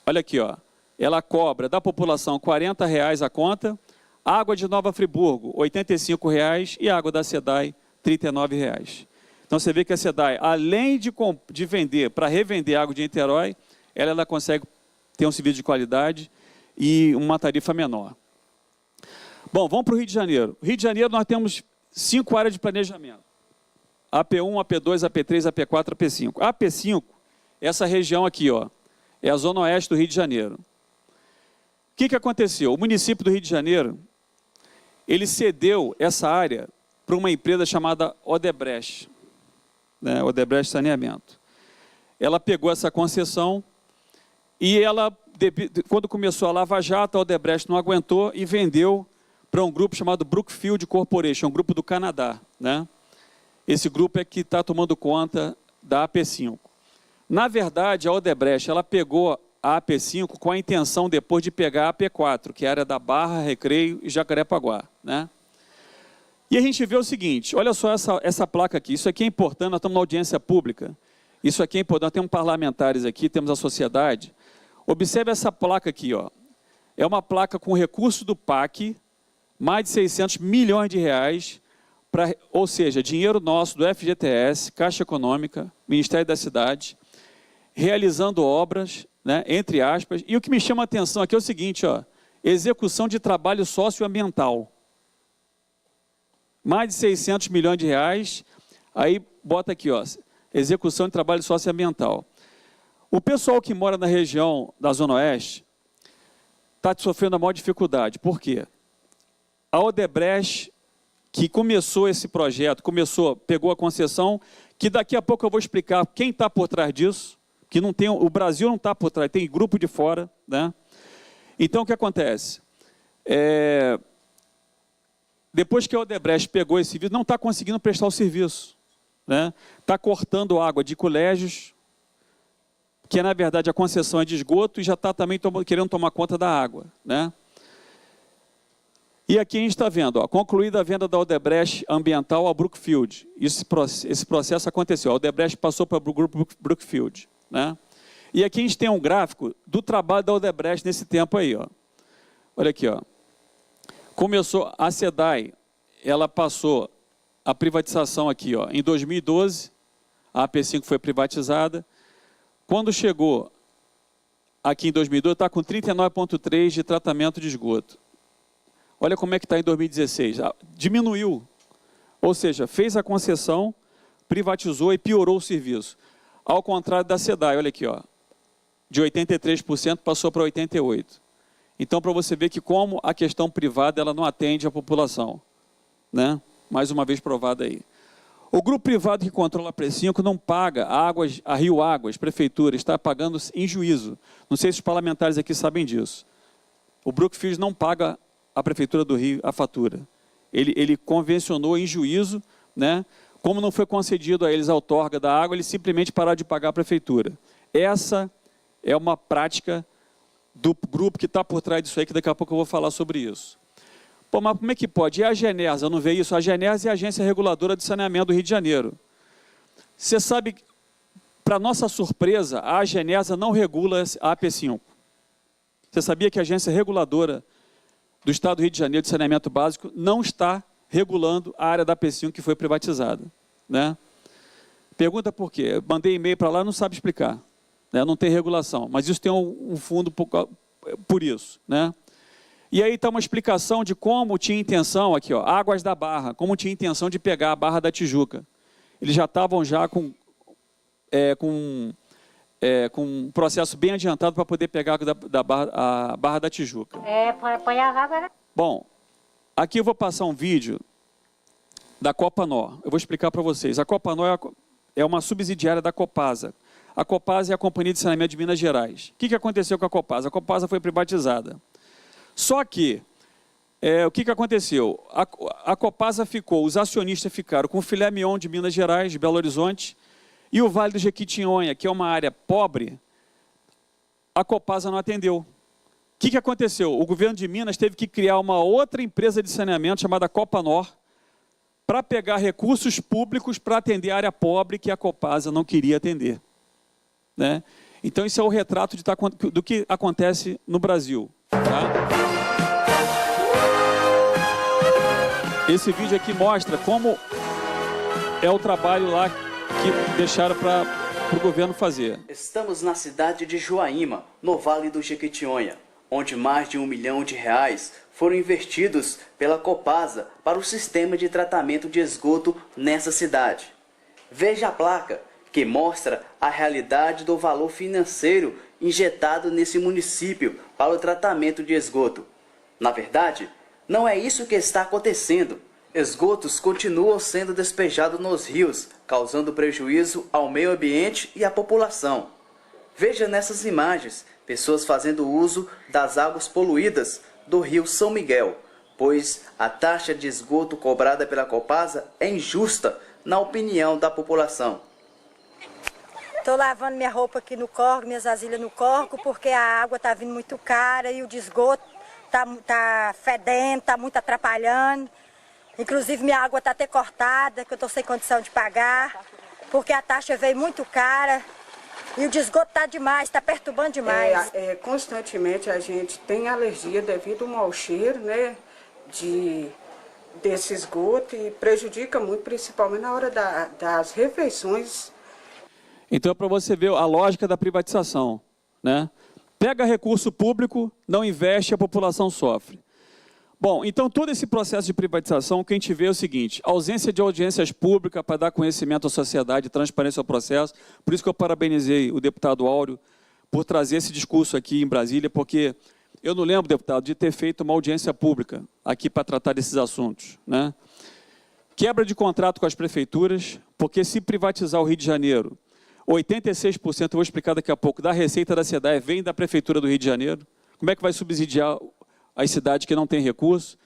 Olha aqui, ó. Ela cobra da população R$ 40 a conta, água de Nova Friburgo, R$ 85 e água da SEDAI, R$ 39. Então você vê que a SEDAI, além de vender para revender água de Niterói, ela consegue ter um serviço de qualidade e uma tarifa menor. Bom, vamos para o Rio de Janeiro. No Rio de Janeiro nós temos 5 áreas de planejamento. AP1, AP2, AP3, AP4, AP5. A AP5, essa região aqui, ó, é a zona oeste do Rio de Janeiro. O que aconteceu? O município do Rio de Janeiro, ele cedeu essa área para uma empresa chamada Odebrecht, né? Odebrecht Saneamento. Ela pegou essa concessão e ela, quando começou a Lava Jato, a Odebrecht não aguentou e vendeu para um grupo chamado Brookfield Corporation, um grupo do Canadá. Né? Esse grupo é que está tomando conta da AP5. Na verdade, a Odebrecht, ela pegou a AP5 com a intenção depois de pegar a AP4, que é a área da Barra, Recreio e Jacarepaguá. Né? E a gente vê o seguinte, olha só essa placa aqui, isso aqui é importante, nós estamos na audiência pública, isso aqui é importante, nós temos parlamentares aqui, temos a sociedade. Observe essa placa aqui, ó. É uma placa com recurso do PAC, mais de 600 milhões de reais, ou seja, dinheiro nosso do FGTS, Caixa Econômica, Ministério da Cidade, realizando obras, né, entre aspas, e o que me chama a atenção aqui é o seguinte, ó, execução de trabalho socioambiental. Mais de 600 milhões de reais, aí bota aqui, ó, execução de trabalho socioambiental. O pessoal que mora na região da Zona Oeste está sofrendo a maior dificuldade. Por quê? A Odebrecht, que começou esse projeto, pegou a concessão, que daqui a pouco eu vou explicar quem está por trás disso, que não tem, o Brasil não está por trás, tem grupo de fora. Né? Então, o que acontece? Depois que a Odebrecht pegou esse serviço, não está conseguindo prestar o serviço. Né? Está cortando água de colégios, que na verdade a concessão é de esgoto, e já está também querendo tomar conta da água. Né? E aqui a gente está vendo, ó, concluída a venda da Odebrecht ambiental a Brookfield. Esse processo aconteceu, a Odebrecht passou para o grupo Brookfield. Né? E aqui a gente tem um gráfico do trabalho da Odebrecht nesse tempo aí. Ó. Olha aqui, ó. Começou a SEDAI, ela passou a privatização aqui, ó, em 2012, a AP5 foi privatizada. Quando chegou aqui em 2012, está com 39,3 de tratamento de esgoto. Olha como é que está em 2016, diminuiu, ou seja, fez a concessão, privatizou e piorou o serviço. Ao contrário da SEDAI, olha aqui, ó, de 83% passou para 88%. Então, para você ver que como a questão privada ela não atende a população. Né? Mais uma vez provado aí. O grupo privado que controla a Precinco não paga a Rio Águas, prefeitura, está pagando em juízo. Não sei se os parlamentares aqui sabem disso. O Brookfield não paga à Prefeitura do Rio a fatura. Ele convencionou em juízo, né? Como não foi concedido a eles a outorga da água, eles simplesmente pararam de pagar a Prefeitura. Essa é uma prática do grupo que está por trás disso aí, que daqui a pouco eu vou falar sobre isso. Pô, mas como é que pode? E a Genersa, não vê isso? A Genersa é a Agência Reguladora de Saneamento do Rio de Janeiro. Você sabe, para nossa surpresa, a Genersa não regula a AP5. Você sabia que a Agência Reguladora do Estado do Rio de Janeiro de Saneamento Básico não está regulando a área da AP5 que foi privatizada, né? Pergunta por quê? Eu mandei e-mail para lá, não sabe explicar, né? Não tem regulação, mas isso tem um fundo por isso, né? E aí está uma explicação de como tinha intenção, aqui, ó, Águas da Barra, como tinha intenção de pegar a Barra da Tijuca. Eles já estavam já com um processo bem adiantado para poder pegar a Barra da Tijuca. Põe as águas. Bom, aqui eu vou passar um vídeo da Copanor. Eu vou explicar para vocês. A Copanor é uma subsidiária da Copasa. A Copasa é a Companhia de Saneamento de Minas Gerais. O que aconteceu com a Copasa? A Copasa foi privatizada. Só que, o que aconteceu? A Copasa ficou, os acionistas ficaram com o filé mignon de Minas Gerais, de Belo Horizonte, e o Vale do Jequitinhonha, que é uma área pobre, a Copasa não atendeu. O que aconteceu? O governo de Minas teve que criar uma outra empresa de saneamento chamada Copanor para pegar recursos públicos para atender a área pobre que a Copasa não queria atender, né? Então, isso é o retrato do que acontece no Brasil, tá? Esse vídeo aqui mostra como é o trabalho lá que deixaram para o governo fazer. Estamos na cidade de Joaíma, no Vale do Jequitinhonha, onde mais de R$1 milhão foram investidos pela Copasa para o sistema de tratamento de esgoto nessa cidade. Veja a placa, que mostra a realidade do valor financeiro injetado nesse município para o tratamento de esgoto. Na verdade, não é isso que está acontecendo. Esgotos continuam sendo despejados nos rios, causando prejuízo ao meio ambiente e à população. Veja nessas imagens, pessoas fazendo uso das águas poluídas do rio São Miguel, pois a taxa de esgoto cobrada pela Copasa é injusta, na opinião da população. Estou lavando minha roupa aqui no córrego, minhas vasilhas no córrego, porque a água está vindo muito cara e o de esgoto está fedendo, está muito atrapalhando. Inclusive minha água está até cortada, que eu estou sem condição de pagar, porque a taxa veio muito cara e o de esgoto está demais, está perturbando demais. Constantemente a gente tem alergia devido ao mau cheiro, né, desse esgoto e prejudica muito, principalmente na hora das refeições. Então, para você ver a lógica da privatização, né? Pega recurso público, não investe, a população sofre. Bom, então todo esse processo de privatização, o que a gente vê é o seguinte: ausência de audiências públicas para dar conhecimento à sociedade, transparência ao processo. Por isso que eu parabenizei o deputado Áureo por trazer esse discurso aqui em Brasília, porque eu não lembro, deputado, de ter feito uma audiência pública aqui para tratar desses assuntos, né? Quebra de contrato com as prefeituras, porque se privatizar o Rio de Janeiro, 86%, eu vou explicar daqui a pouco, da receita da SEDAI vem da Prefeitura do Rio de Janeiro. Como é que vai subsidiar as cidades que não têm recursos?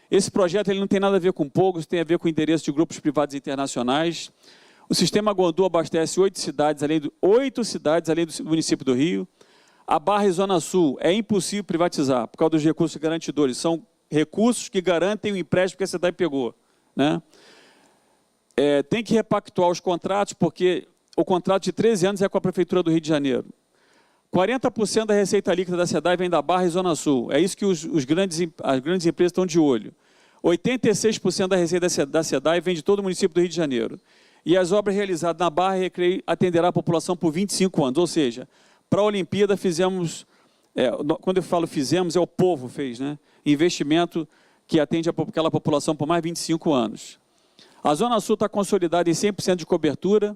Esse projeto ele não tem nada a ver com poucos, tem a ver com o interesse de grupos privados internacionais. O sistema Guandu abastece 8 cidades, além do município do Rio. A Barra e Zona Sul é impossível privatizar, por causa dos recursos garantidores. São recursos que garantem o empréstimo que a SEDAI pegou, né? Tem que repactuar os contratos, porque o contrato de 13 anos é com a Prefeitura do Rio de Janeiro. 40% da receita líquida da SEDAI vem da Barra e Zona Sul. É isso que as grandes empresas estão de olho. 86% da receita da SEDAI vem de todo o município do Rio de Janeiro. E as obras realizadas na Barra e Recreio atenderá a população por 25 anos. Ou seja, para a Olimpíada fizemos, quando eu falo fizemos, é o povo fez, né? Investimento que atende aquela população por mais 25 anos. A Zona Sul está consolidada em 100% de cobertura.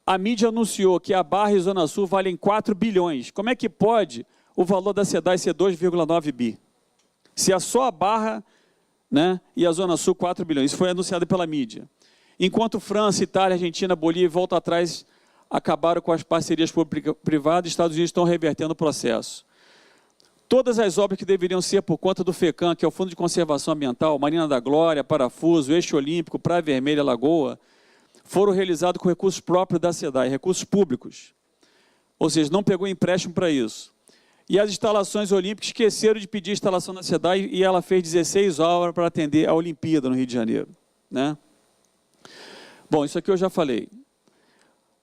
A mídia anunciou que a Barra e Zona Sul valem 4 bilhões. Como é que pode o valor da SEDAI ser 2,9 bi? Se é só a Barra, né, e a Zona Sul 4 bilhões. Isso foi anunciado pela mídia. Enquanto França, Itália, Argentina, Bolívia voltam atrás, acabaram com as parcerias público-privadas, Estados Unidos estão revertendo o processo. Todas as obras que deveriam ser por conta do FECAM, que é o Fundo de Conservação Ambiental, Marina da Glória, Parafuso, Eixo Olímpico, Praia Vermelha, Lagoa, foram realizados com recursos próprios da SEDAI, recursos públicos. Ou seja, não pegou empréstimo para isso. E as instalações olímpicas esqueceram de pedir instalação na SEDAI e ela fez 16 obras para atender a Olimpíada no Rio de Janeiro, né? Bom, isso aqui eu já falei.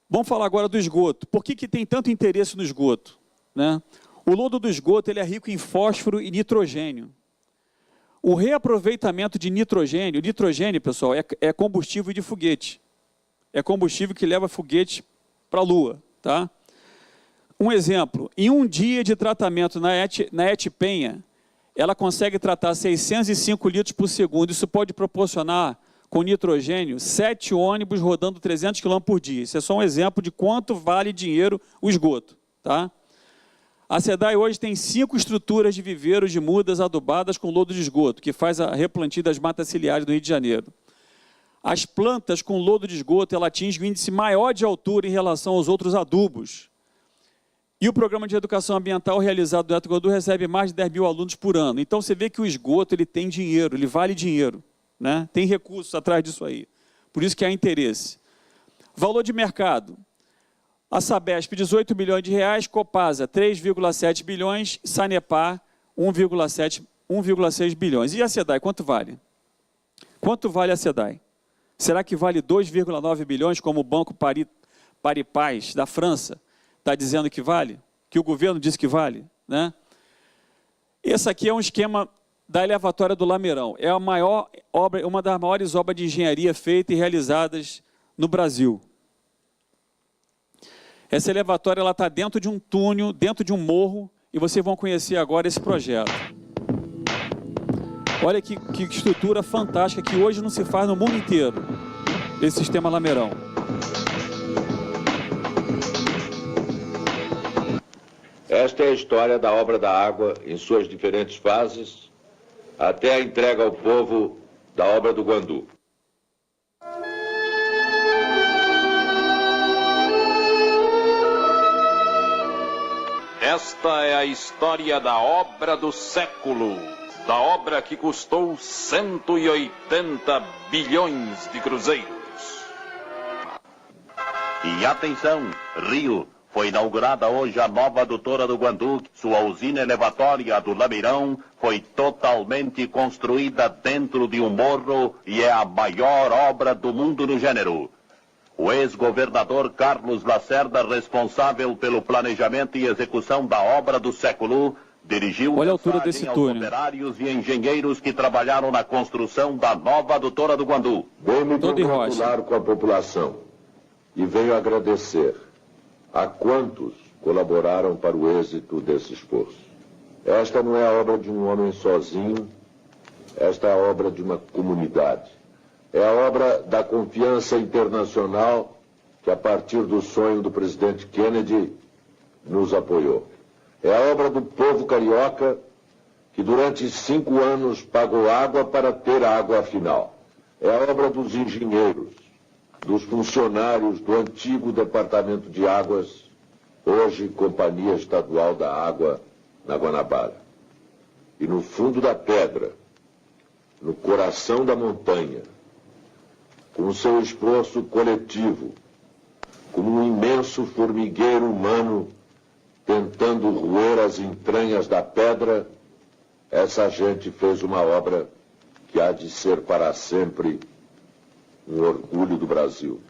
Vamos falar agora do esgoto. Por que tem tanto interesse no esgoto, né? O lodo do esgoto ele é rico em fósforo e nitrogênio. O reaproveitamento de nitrogênio, pessoal, é combustível de foguete. É combustível que leva foguete para a Lua, tá? Um exemplo, em um dia de tratamento na ETPenha, ela consegue tratar 605 litros por segundo. Isso pode proporcionar, com nitrogênio, 7 ônibus rodando 300 km por dia. Isso é só um exemplo de quanto vale dinheiro o esgoto, tá? A SEDAI hoje tem 5 estruturas de viveiros de mudas adubadas com lodo de esgoto, que faz a replantio das matas ciliares do Rio de Janeiro. As plantas com lodo de esgoto, ela atinge um índice maior de altura em relação aos outros adubos. E o programa de educação ambiental realizado do Neto Gordon recebe mais de 10 mil alunos por ano. Então, você vê que o esgoto ele tem dinheiro, ele vale dinheiro, né? Tem recursos atrás disso aí. Por isso que há interesse. Valor de mercado. A Sabesp, 18 bilhões de reais, Copasa, 3,7 bilhões, Sanepar, 1,6 bilhões. E a SEDAI, quanto vale? Quanto vale a SEDAI? Será que vale 2,9 bilhões, como o Banco Paribas, da França, está dizendo que vale? Que o governo disse que vale, né? Esse aqui é um esquema da elevatória do Lameirão. É a maior obra, uma das maiores obras de engenharia feitas e realizadas no Brasil. Essa elevatória está dentro de um túnel, dentro de um morro, e vocês vão conhecer agora esse projeto. Olha que estrutura fantástica que hoje não se faz no mundo inteiro, esse sistema Lameirão. Esta é a história da obra da água em suas diferentes fases, até a entrega ao povo da obra do Guandu. Esta é a história da obra do século, da obra que custou 180 bilhões de cruzeiros. E atenção, Rio! Foi inaugurada hoje a nova adutora do Guandu. Sua usina elevatória do Lameirão foi totalmente construída dentro de um morro e é a maior obra do mundo no gênero. O ex-governador Carlos Lacerda, responsável pelo planejamento e execução da obra do século, dirigiu Olha a altura desse aos túnel. operários e engenheiros que trabalharam na construção da nova adutora do Guandu. Venho me congratular com a população e venho agradecer a quantos colaboraram para o êxito desse esforço. Esta não é a obra de um homem sozinho, esta é a obra de uma comunidade. É a obra da confiança internacional que, a partir do sonho do presidente Kennedy, nos apoiou. É a obra do povo carioca que durante 5 anos pagou água para ter água afinal. É a obra dos engenheiros, dos funcionários do antigo Departamento de Águas, hoje Companhia Estadual da Água, na Guanabara. E no fundo da pedra, no coração da montanha, com seu esforço coletivo, como um imenso formigueiro humano tentando roer as entranhas da pedra, essa gente fez uma obra que há de ser para sempre um orgulho do Brasil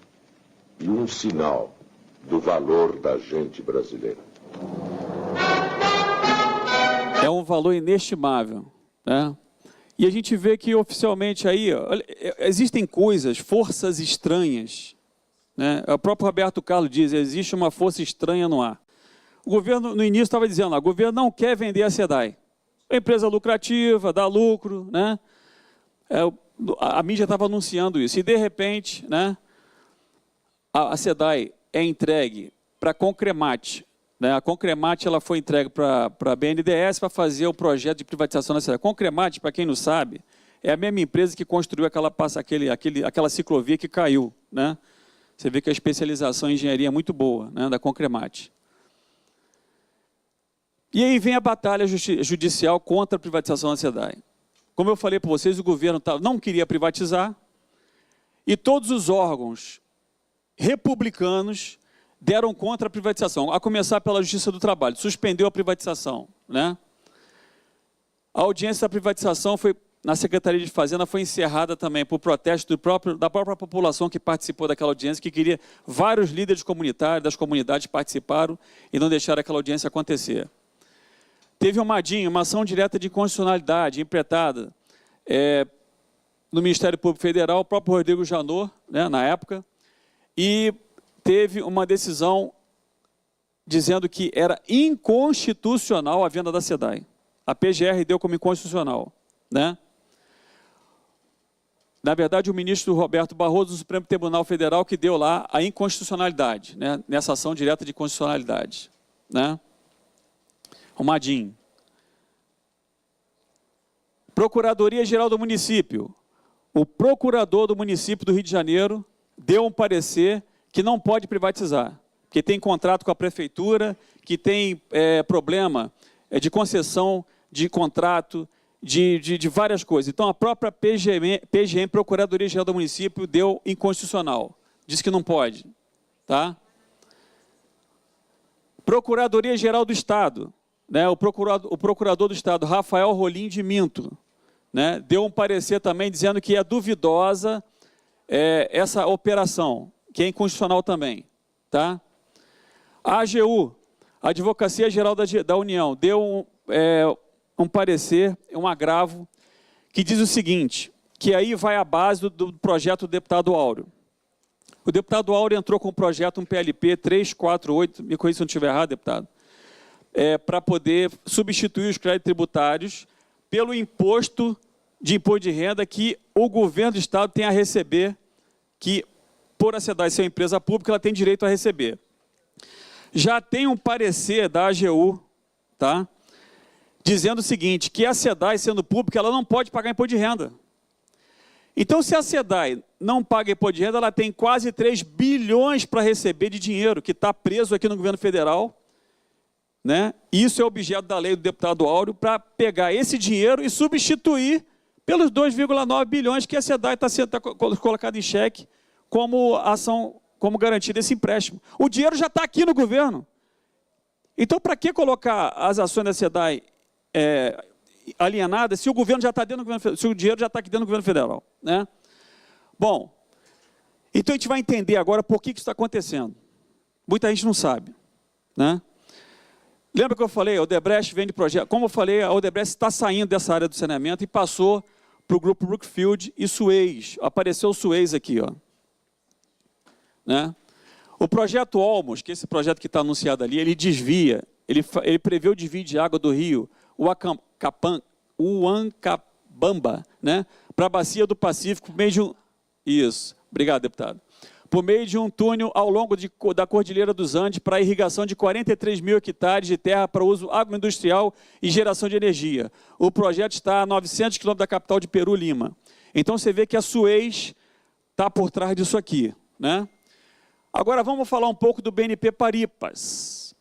e um sinal do valor da gente brasileira. É um valor inestimável, né? E a gente vê que oficialmente aí, ó, existem coisas, forças estranhas, né? O próprio Roberto Carlos diz, existe uma força estranha no ar. O governo, no início, estava dizendo, o governo não quer vender a SEDAI. É empresa lucrativa, dá lucro, né? A mídia estava anunciando isso. E, de repente, né, a SEDAI é entregue para a Concremate. Né? A Concremate ela foi entregue para a BNDES para fazer o projeto de privatização da SEDAI. A Concremate, para quem não sabe, é a mesma empresa que construiu aquela ciclovia que caiu, né? Você vê que a especialização em engenharia é muito boa, né, da Concremate. E aí vem a batalha judicial contra a privatização da SEDAI. Como eu falei para vocês, o governo não queria privatizar e todos os órgãos republicanos deram contra a privatização, a começar pela Justiça do Trabalho, suspendeu a privatização, né? A audiência da privatização na Secretaria de Fazenda foi encerrada também por protesto da própria população que participou daquela audiência, que queria, vários líderes comunitários, das comunidades participaram e não deixaram aquela audiência acontecer. Teve uma ação direta de inconstitucionalidade implementada no Ministério Público Federal, o próprio Rodrigo Janot, né, na época, e teve uma decisão dizendo que era inconstitucional a venda da SEDAI. A PGR deu como inconstitucional, né? Na verdade, o ministro Roberto Barroso, do Supremo Tribunal Federal, que deu lá a inconstitucionalidade, né, nessa ação direta de constitucionalidade, né? Romadinho. Procuradoria-Geral do Município. O procurador do município do Rio de Janeiro deu um parecer que não pode privatizar, que tem contrato com a prefeitura, que tem problema de concessão de contrato, de várias coisas. Então, a própria PGM, Procuradoria-Geral do Município, deu inconstitucional. Disse que não pode. Tá? Procuradoria-Geral do Estado, né, o procurador do Estado, Rafael Rolim de Minto, né, deu um parecer também dizendo que é duvidosa essa operação, que é inconstitucional também. Tá? A AGU, a Advocacia Geral da União, deu um parecer, um agravo, que diz o seguinte, que aí vai a base do projeto do deputado Áureo. O deputado Áureo entrou com um projeto, um PLP 348, me corrija se eu não estiver errado, deputado, para poder substituir os créditos tributários pelo imposto de renda que o governo do Estado tem a receber, que, por a SEDAI ser uma empresa pública, ela tem direito a receber. Já tem um parecer da AGU, tá? Dizendo o seguinte, que a SEDAI, sendo pública, ela não pode pagar imposto de renda. Então, se a SEDAI não paga imposto de renda, ela tem quase 3 bilhões para receber de dinheiro, que está preso aqui no governo federal, né? Isso é objeto da lei do deputado Áureo, para pegar esse dinheiro e substituir pelos 2,9 bilhões que a SEDAI está colocada em xeque como ação, como garantia desse empréstimo. O dinheiro já está aqui no governo. Então, para que colocar as ações da SEDAI alienadas se o governo já está dentro do governo federal, se o dinheiro já está aqui dentro do governo federal, né? Bom, então a gente vai entender agora por que isso está acontecendo. Muita gente não sabe, né? Lembra que eu falei, a Odebrecht vende projeto. Como eu falei, a Odebrecht está saindo dessa área do saneamento e passou para o grupo Brookfield e Suez. Apareceu o Suez aqui, ó, né? O projeto Olmos, que é esse projeto que está anunciado ali, ele desvia, ele prevê o desvio de água do rio Uancabamba, né, para a bacia do Pacífico, por meio de um... Isso, obrigado, deputado. Por meio de um túnel ao longo da Cordilheira dos Andes para a irrigação de 43 mil hectares de terra para uso agroindustrial e geração de energia. O projeto está a 900 quilômetros da capital de Peru, Lima. Então, você vê que a Suez está por trás disso aqui, né? Agora, vamos falar um pouco do BNP Paribas,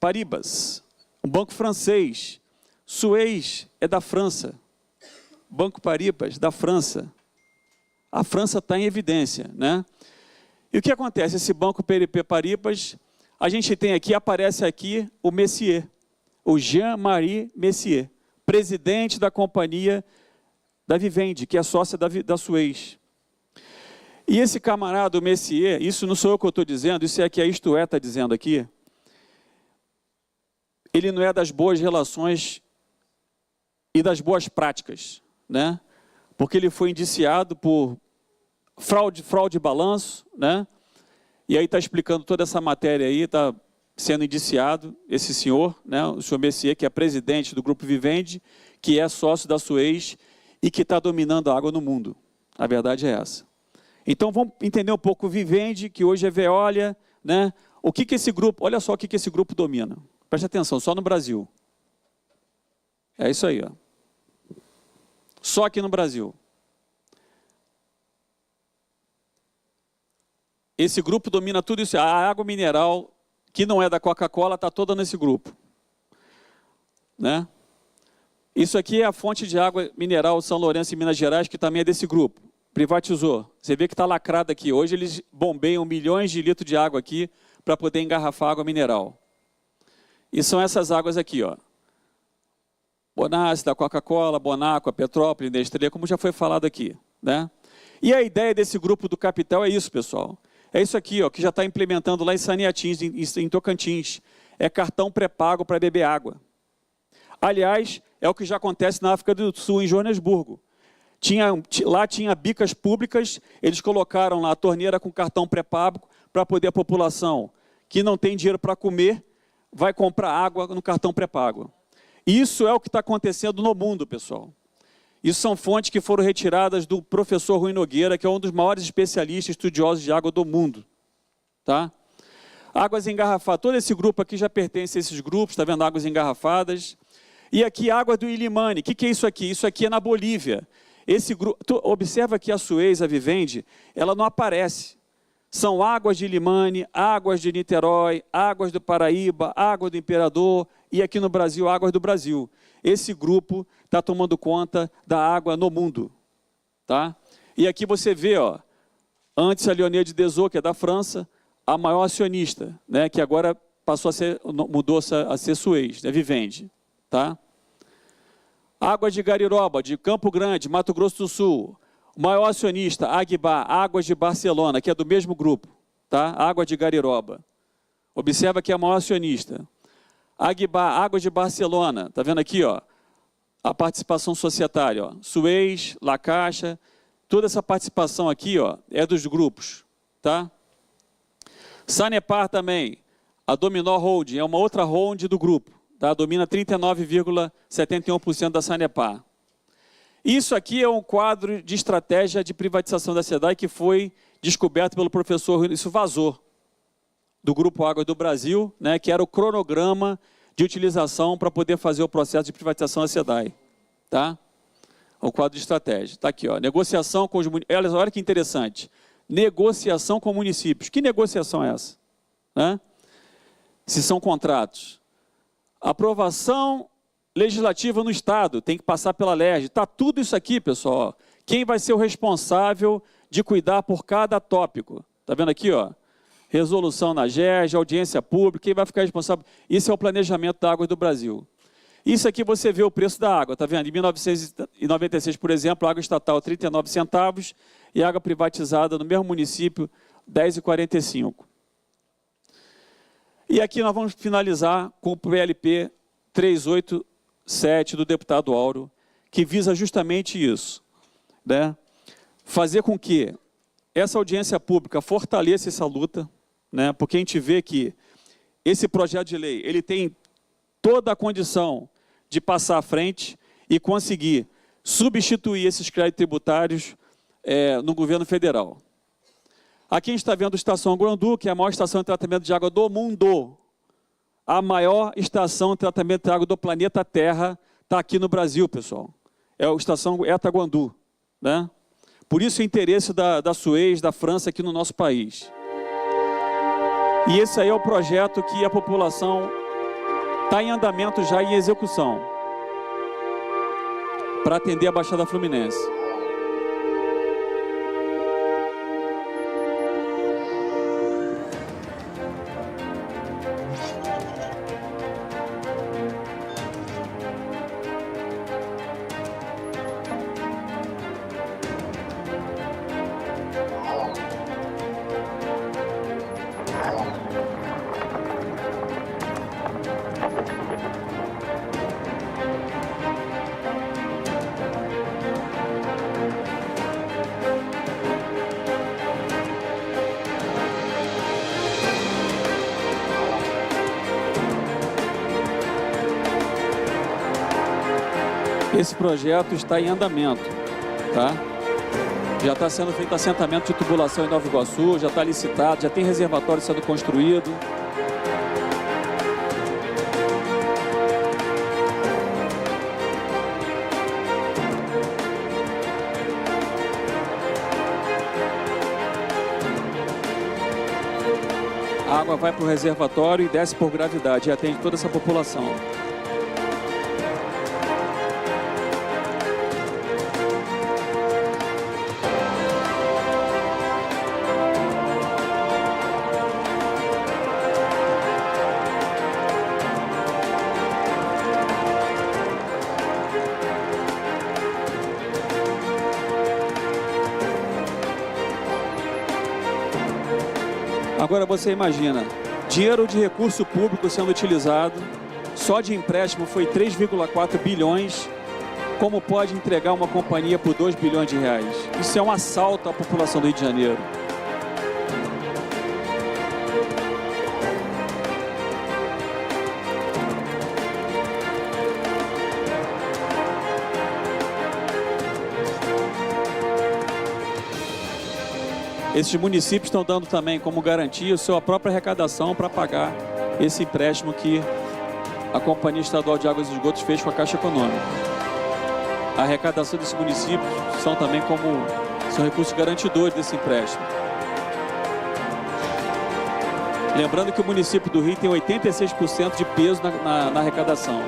um banco francês. Suez é da França, Banco Paribas da França. A França está em evidência, né? E o que acontece? Esse Banco BNP Paribas, a gente tem aqui, aparece aqui o Messier, o Jean-Marie Messier, presidente da companhia da Vivendi, que é sócia da Suez. E esse camarada, o Messier, isso não sou eu que eu estou dizendo, isso é que a Isto É está dizendo aqui, ele não é das boas relações e das boas práticas, né? Porque ele foi indiciado por fraude de balanço, né? E aí está explicando toda essa matéria aí, está sendo indiciado esse senhor, né? O senhor Messier, que é presidente do Grupo Vivendi, que é sócio da Suez e que está dominando a água no mundo. A verdade é essa. Então vamos entender um pouco o Vivendi, que hoje é Veolia, né? O que esse grupo, olha só o que esse grupo domina. Preste atenção, só no Brasil. É isso aí, ó. Só aqui no Brasil. Esse grupo domina tudo isso. A água mineral, que não é da Coca-Cola, está toda nesse grupo. Né? Isso aqui é a fonte de água mineral São Lourenço, em Minas Gerais, que também é desse grupo. Privatizou. Você vê que está lacrado aqui. Hoje eles bombeiam milhões de litros de água aqui para poder engarrafar água mineral. E são essas águas aqui, ó. Bonassi, da Coca-Cola, Bonaco, Petrópolis, Nestlé, como já foi falado aqui. Né? E a ideia desse grupo do capital é isso, pessoal. É isso aqui, ó, que já está implementando lá em Saniatins, em Tocantins. É cartão pré-pago para beber água. Aliás, é o que já acontece na África do Sul, em Joanesburgo. Lá tinha bicas públicas, eles colocaram lá a torneira com cartão pré-pago para poder a população que não tem dinheiro para comer, vai comprar água no cartão pré-pago. Isso é o que está acontecendo no mundo, pessoal. Isso são fontes que foram retiradas do professor Rui Nogueira, que é um dos maiores especialistas estudiosos de água do mundo. Tá? Águas engarrafadas. Todo esse grupo aqui já pertence a esses grupos, está vendo? Águas engarrafadas. E aqui, água do Illimani. O que é isso aqui? Isso aqui é na Bolívia. Esse grupo, observa que a Suez, a Vivendi, ela não aparece. São águas de Illimani, águas de Niterói, águas do Paraíba, água do Imperador e aqui no Brasil, águas do Brasil. Esse grupo está tomando conta da água no mundo. Tá? E aqui você vê, ó, antes a Lyonnais de Desau, que é da França, a maior acionista, né, que agora passou a ser, mudou a ser Suez, né, Vivendi. Tá? Águas de Gariroba, de Campo Grande, Mato Grosso do Sul. O maior acionista, Agbar, Águas de Barcelona, que é do mesmo grupo. Tá? Água de Gariroba. Observa que é a maior acionista. Agbar, Águas de Barcelona. Está vendo aqui, ó, a participação societária. Ó. Suez, La Caixa. Toda essa participação aqui, ó, é dos grupos. Tá? Sanepar também. A Dominó Holding é uma outra holding do grupo. Tá? Domina 39,71% da Sanepar. Isso aqui é um quadro de estratégia de privatização da SEDAI que foi descoberto pelo professor, isso vazou, do Grupo Águas do Brasil, né, que era o cronograma de utilização para poder fazer o processo de privatização da SEDAI. Tá? O quadro de estratégia. Está aqui, ó, negociação com os municípios. Olha que interessante. Negociação com municípios. Que negociação é essa? Né? Se são contratos. Aprovação legislativa no Estado, tem que passar pela LERJ. Está tudo isso aqui, pessoal. Quem vai ser o responsável de cuidar por cada tópico? Está vendo aqui, ó? Resolução na GERJ, audiência pública, quem vai ficar responsável? Isso é o planejamento da Águas do Brasil. Isso aqui você vê o preço da água, está vendo? Em 1996, por exemplo, água estatal 39 centavos e água privatizada no mesmo município 10,45. E aqui nós vamos finalizar com o PLP 387 do deputado Auro, que visa justamente isso, né? Fazer com que essa audiência pública fortaleça essa luta, né? Porque a gente vê que esse projeto de lei ele tem toda a condição de passar à frente e conseguir substituir esses créditos tributários no governo federal. Aqui a gente está vendo a Estação Guandu, que é a maior estação de tratamento de água do mundo. A maior estação de tratamento de água do planeta Terra está aqui no Brasil, pessoal. É a Estação Eta-Guandu, né? Por isso o interesse da Suez, da França, aqui no nosso país. E esse aí é o projeto que a população está em andamento já, em execução, para atender a Baixada Fluminense. Esse projeto está em andamento, tá? Já está sendo feito assentamento de tubulação em Nova Iguaçu, já está licitado, já tem reservatório sendo construído. a água vai para o reservatório e desce por gravidade e atende toda essa população. Agora você imagina, dinheiro de recurso público sendo utilizado, só de empréstimo foi 3,4 bilhões, como pode entregar uma companhia por 2 bilhões de reais? Isso é um assalto à população do Rio de Janeiro. Esses municípios estão dando também como garantia a sua própria arrecadação para pagar esse empréstimo que a Companhia Estadual de Águas e Esgotos fez com a Caixa Econômica. A arrecadação desses municípios são recursos garantidores desse empréstimo. Lembrando que o município do Rio tem 86% de peso na arrecadação.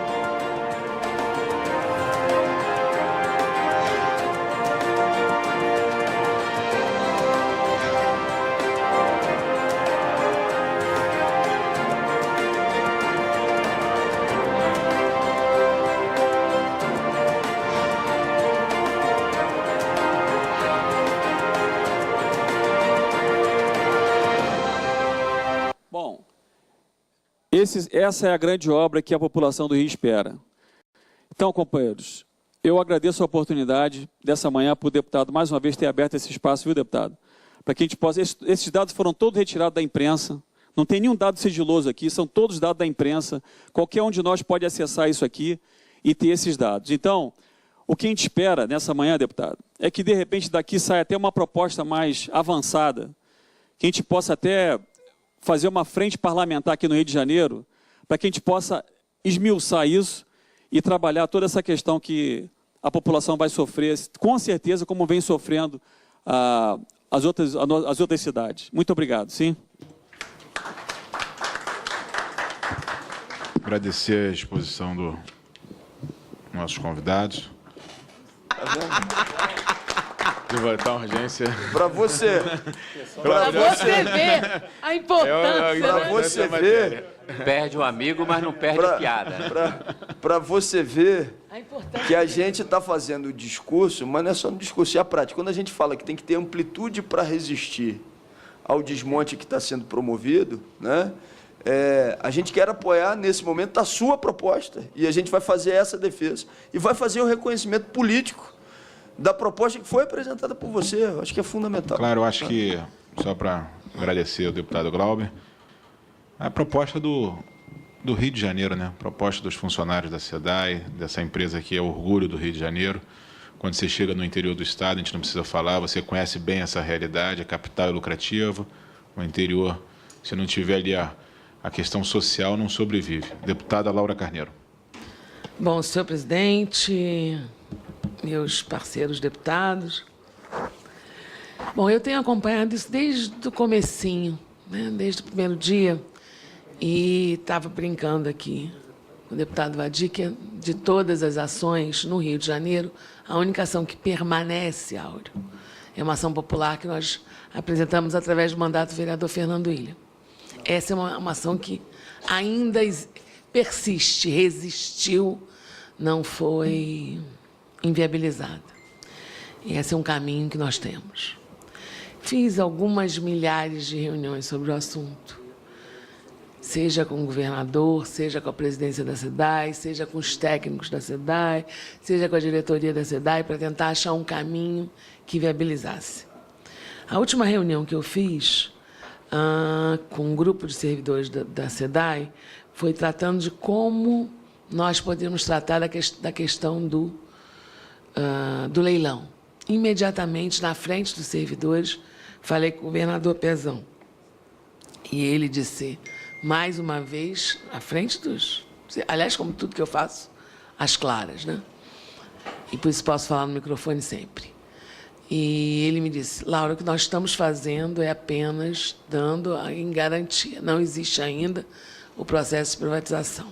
Essa é a grande obra que a população do Rio espera. Então, companheiros, eu agradeço a oportunidade dessa manhã para o deputado, mais uma vez, ter aberto esse espaço, viu, deputado? Para que a gente possa... Esses dados foram todos retirados da imprensa, não tem nenhum dado sigiloso aqui, são todos dados da imprensa, qualquer um de nós pode acessar isso aqui e ter esses dados. Então, o que a gente espera nessa manhã, deputado, é que, de repente, daqui saia até uma proposta mais avançada, que a gente possa até fazer uma frente parlamentar aqui no Rio de Janeiro, para que a gente possa esmiuçar isso e trabalhar toda essa questão que a população vai sofrer, com certeza, como vem sofrendo as outras cidades. Muito obrigado. Sim? Agradecer a exposição dos nossos convidados. De votar urgência. Para você. Para você ver a importância. Para você ver. Perde o amigo, mas não perde a piada. Para você ver que a gente está fazendo o discurso, mas não é só no discurso, é a prática. Quando a gente fala que tem que ter amplitude para resistir ao desmonte que está sendo promovido, né? A gente quer apoiar, nesse momento, a sua proposta. E a gente vai fazer essa defesa. E vai fazer o reconhecimento político da proposta que foi apresentada por você. Eu acho que é fundamental. Claro, eu acho que, só para agradecer ao deputado Glauber, a proposta do Rio de Janeiro, né? A proposta dos funcionários da SEDAI, dessa empresa que é orgulho do Rio de Janeiro. Quando você chega no interior do estado, a gente não precisa falar, você conhece bem essa realidade, a capital é lucrativa, o interior, se não tiver ali a questão social, não sobrevive. Deputada Laura Carneiro. Bom, senhor presidente, meus parceiros deputados. Bom, eu tenho acompanhado isso desde o comecinho, né? Desde o primeiro dia, e estava brincando aqui com o deputado Vadir, que de todas as ações no Rio de Janeiro, a única ação que permanece, Áureo, é uma ação popular que nós apresentamos através do mandato do vereador Fernando Ilha. Essa é uma ação que ainda persiste, resistiu, não foi inviabilizada. E esse é um caminho que nós temos. Fiz algumas milhares de reuniões sobre o assunto, seja com o governador, seja com a presidência da SEDAI, seja com os técnicos da SEDAI, seja com a diretoria da SEDAI, para tentar achar um caminho que viabilizasse. A última reunião que eu fiz com um grupo de servidores da SEDAI foi tratando de como nós podemos tratar da questão do leilão. Imediatamente, na frente dos servidores, falei com o governador Pezão. E ele disse, mais uma vez, à frente dos... Aliás, como tudo que eu faço, às claras, né? E por isso posso falar no microfone sempre. E ele me disse, Laura, o que nós estamos fazendo é apenas dando em garantia. Não existe ainda o processo de privatização.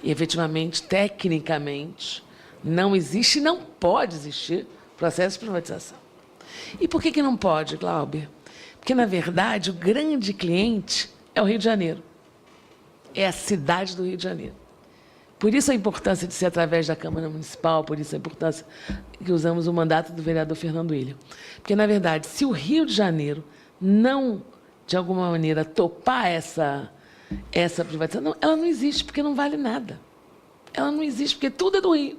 E, efetivamente, tecnicamente, não existe e não pode existir processo de privatização. E por que não pode, Glauber? Porque, na verdade, o grande cliente é o Rio de Janeiro. É a cidade do Rio de Janeiro. Por isso a importância de ser através da Câmara Municipal, por isso a importância que usamos o mandato do vereador Fernando William. Porque, na verdade, se o Rio de Janeiro não, de alguma maneira, topar essa privatização, ela não existe, porque não vale nada. Ela não existe, porque tudo é do Rio.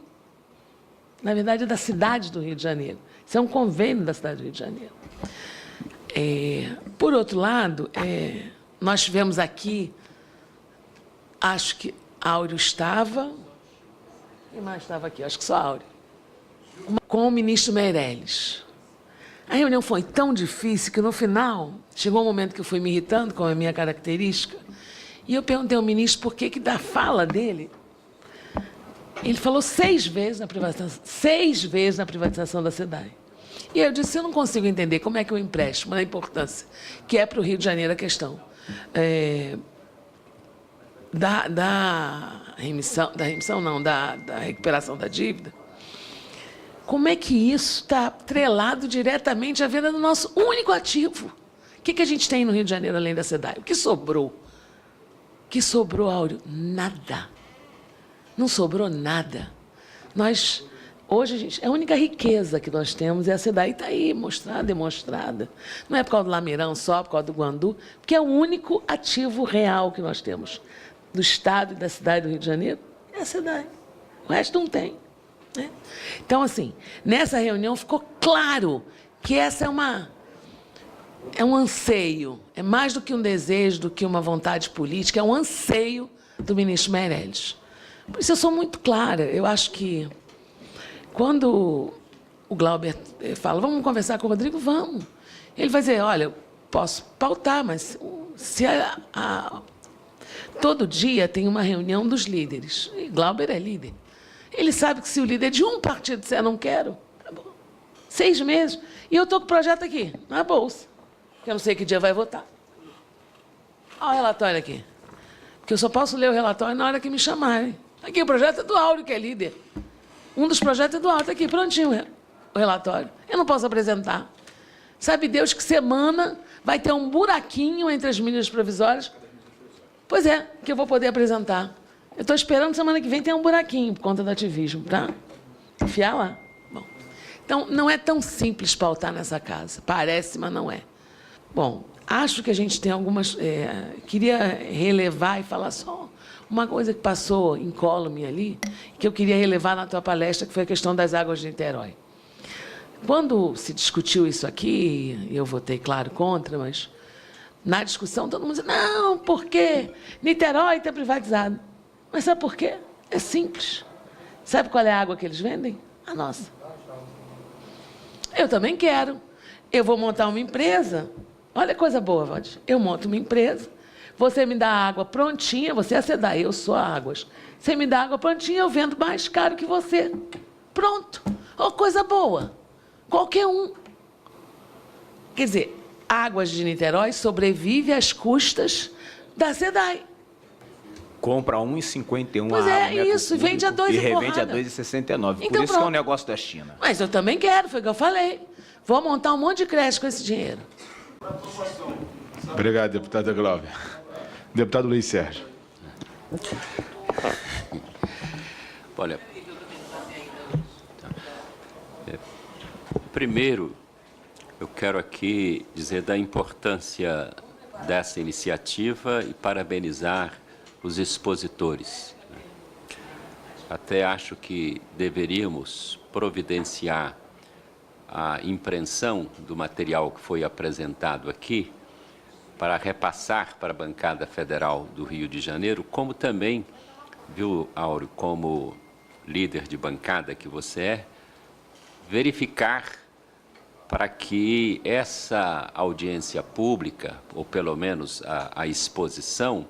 Na verdade, é da cidade do Rio de Janeiro. Isso é um convênio da cidade do Rio de Janeiro. Por outro lado, nós tivemos aqui, acho que Áureo estava, quem mais estava aqui? Acho que só Áureo, com o ministro Meirelles. A reunião foi tão difícil que, no final, chegou um momento que eu fui me irritando, como é a minha característica, e eu perguntei ao ministro por que da fala dele, ele falou 6 vezes na privatização, 6 vezes na privatização da SEDAI. E eu disse, eu não consigo entender como é que o empréstimo, a importância que é para o Rio de Janeiro a questão da recuperação da dívida, como é que isso está atrelado diretamente à venda do nosso único ativo? O que a gente tem no Rio de Janeiro, além da SEDAI? O que sobrou? O que sobrou, Áureo? Nada. Não sobrou nada. Hoje, a única riqueza que nós temos é a SEDAI. Está aí, mostrada, demonstrada. Não é por causa do Lameirão só, por causa do Guandu, porque é o único ativo real que nós temos do Estado e da cidade do Rio de Janeiro, é a SEDAI. O resto não tem. Né? Então, assim, nessa reunião ficou claro que essa é um anseio, é mais do que um desejo, do que uma vontade política, é um anseio do ministro Meirelles. Por isso eu sou muito clara. Eu acho que quando o Glauber fala, vamos conversar com o Rodrigo, vamos. Ele vai dizer, olha, eu posso pautar, mas se todo dia tem uma reunião dos líderes. E Glauber é líder. Ele sabe que se o líder de um partido disser não quero, tá bom. 6 meses. E eu estou com o projeto aqui, na bolsa. Que eu não sei que dia vai votar. Olha o relatório aqui. Porque eu só posso ler o relatório na hora que me chamarem. Aqui o projeto é do Áureo, que é líder. Um dos projetos é do Áureo. Está aqui, prontinho o relatório. Eu não posso apresentar. Sabe Deus que semana vai ter um buraquinho entre as medidas provisórias? Pois é, que eu vou poder apresentar. Eu estou esperando semana que vem ter um buraquinho por conta do ativismo, para enfiar lá. Bom, então, não é tão simples pautar nessa casa. Parece, mas não é. Bom, acho que a gente tem algumas... queria relevar e falar só uma coisa que passou incólume ali, que eu queria relevar na tua palestra, que foi a questão das águas de Niterói. Quando se discutiu isso aqui, eu votei, claro, contra, mas na discussão todo mundo dizia, não, por quê? Niterói está privatizado. Mas sabe por quê? É simples. Sabe qual é a água que eles vendem? A nossa. Eu também quero. Eu vou montar uma empresa. Olha que coisa boa, Valdir. Eu monto uma empresa, você me dá a água prontinha, você é a SEDAI, eu sou a Águas. Você me dá água prontinha, eu vendo mais caro que você. Pronto. Oh, coisa boa. Qualquer um. Quer dizer, Águas de Niterói sobrevive às custas da SEDAI. Compra 1,51 pois é, isso, vende a 2 e revende a 2,69. Então, por isso que é um negócio da China. Mas eu também quero, foi o que eu falei. Vou montar um monte de creche com esse dinheiro. Obrigado, deputada Glauber. Deputado Luiz Sérgio. Olha, primeiro, eu quero aqui dizer da importância dessa iniciativa e parabenizar os expositores. Até acho que deveríamos providenciar a impressão do material que foi apresentado aqui para repassar para a bancada federal do Rio de Janeiro, como também, viu, Áureo, como líder de bancada que você é, verificar para que essa audiência pública, ou pelo menos a exposição,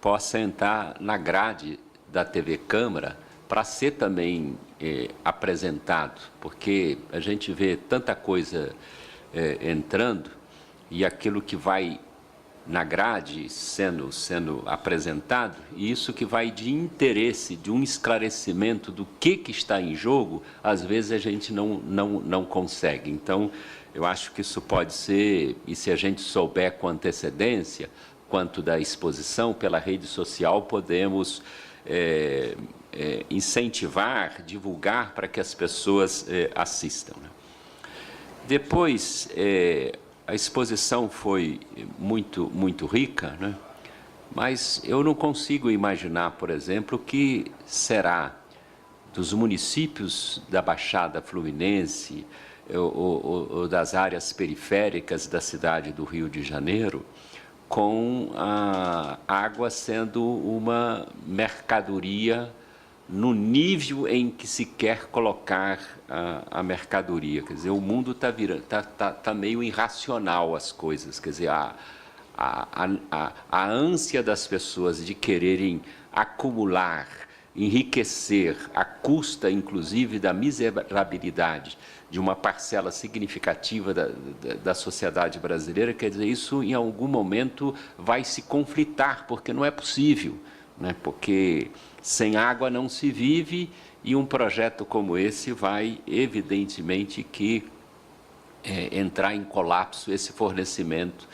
possa entrar na grade da TV Câmara para ser também apresentado, porque a gente vê tanta coisa entrando e aquilo que vai na grade sendo apresentado, e isso que vai de interesse, de um esclarecimento do que está em jogo, às vezes a gente não consegue. Então, eu acho que isso pode ser, e se a gente souber com antecedência, quanto da exposição pela rede social, podemos incentivar, divulgar para que as pessoas assistam. Né? Depois, a exposição foi muito rica, né? Mas eu não consigo imaginar, por exemplo, o que será dos municípios da Baixada Fluminense ou das áreas periféricas da cidade do Rio de Janeiro, com a água sendo uma mercadoria no nível em que se quer colocar a mercadoria. Quer dizer, o mundo está meio irracional as coisas. Quer dizer, a ânsia das pessoas de quererem acumular, enriquecer, à custa, inclusive, da miserabilidade de uma parcela significativa da sociedade brasileira, quer dizer, isso em algum momento vai se conflitar, porque não é possível, né? Porque sem água não se vive, e um projeto como esse vai, evidentemente, que entrar em colapso esse fornecimento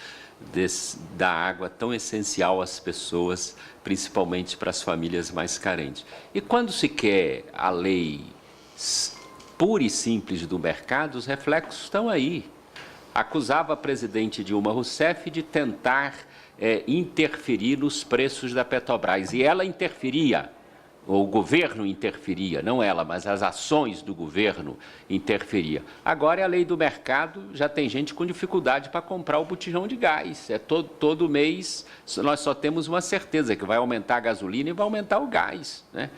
da água tão essencial às pessoas, principalmente para as famílias mais carentes. E quando se quer a lei pura e simples do mercado, os reflexos estão aí. Acusava a presidente Dilma Rousseff de tentar interferir nos preços da Petrobras, e ela interferia. O governo interferia, não ela, mas as ações do governo interferia. Agora é a lei do mercado, já tem gente com dificuldade para comprar o botijão de gás. Todo mês nós só temos uma certeza, que vai aumentar a gasolina e vai aumentar o gás, né?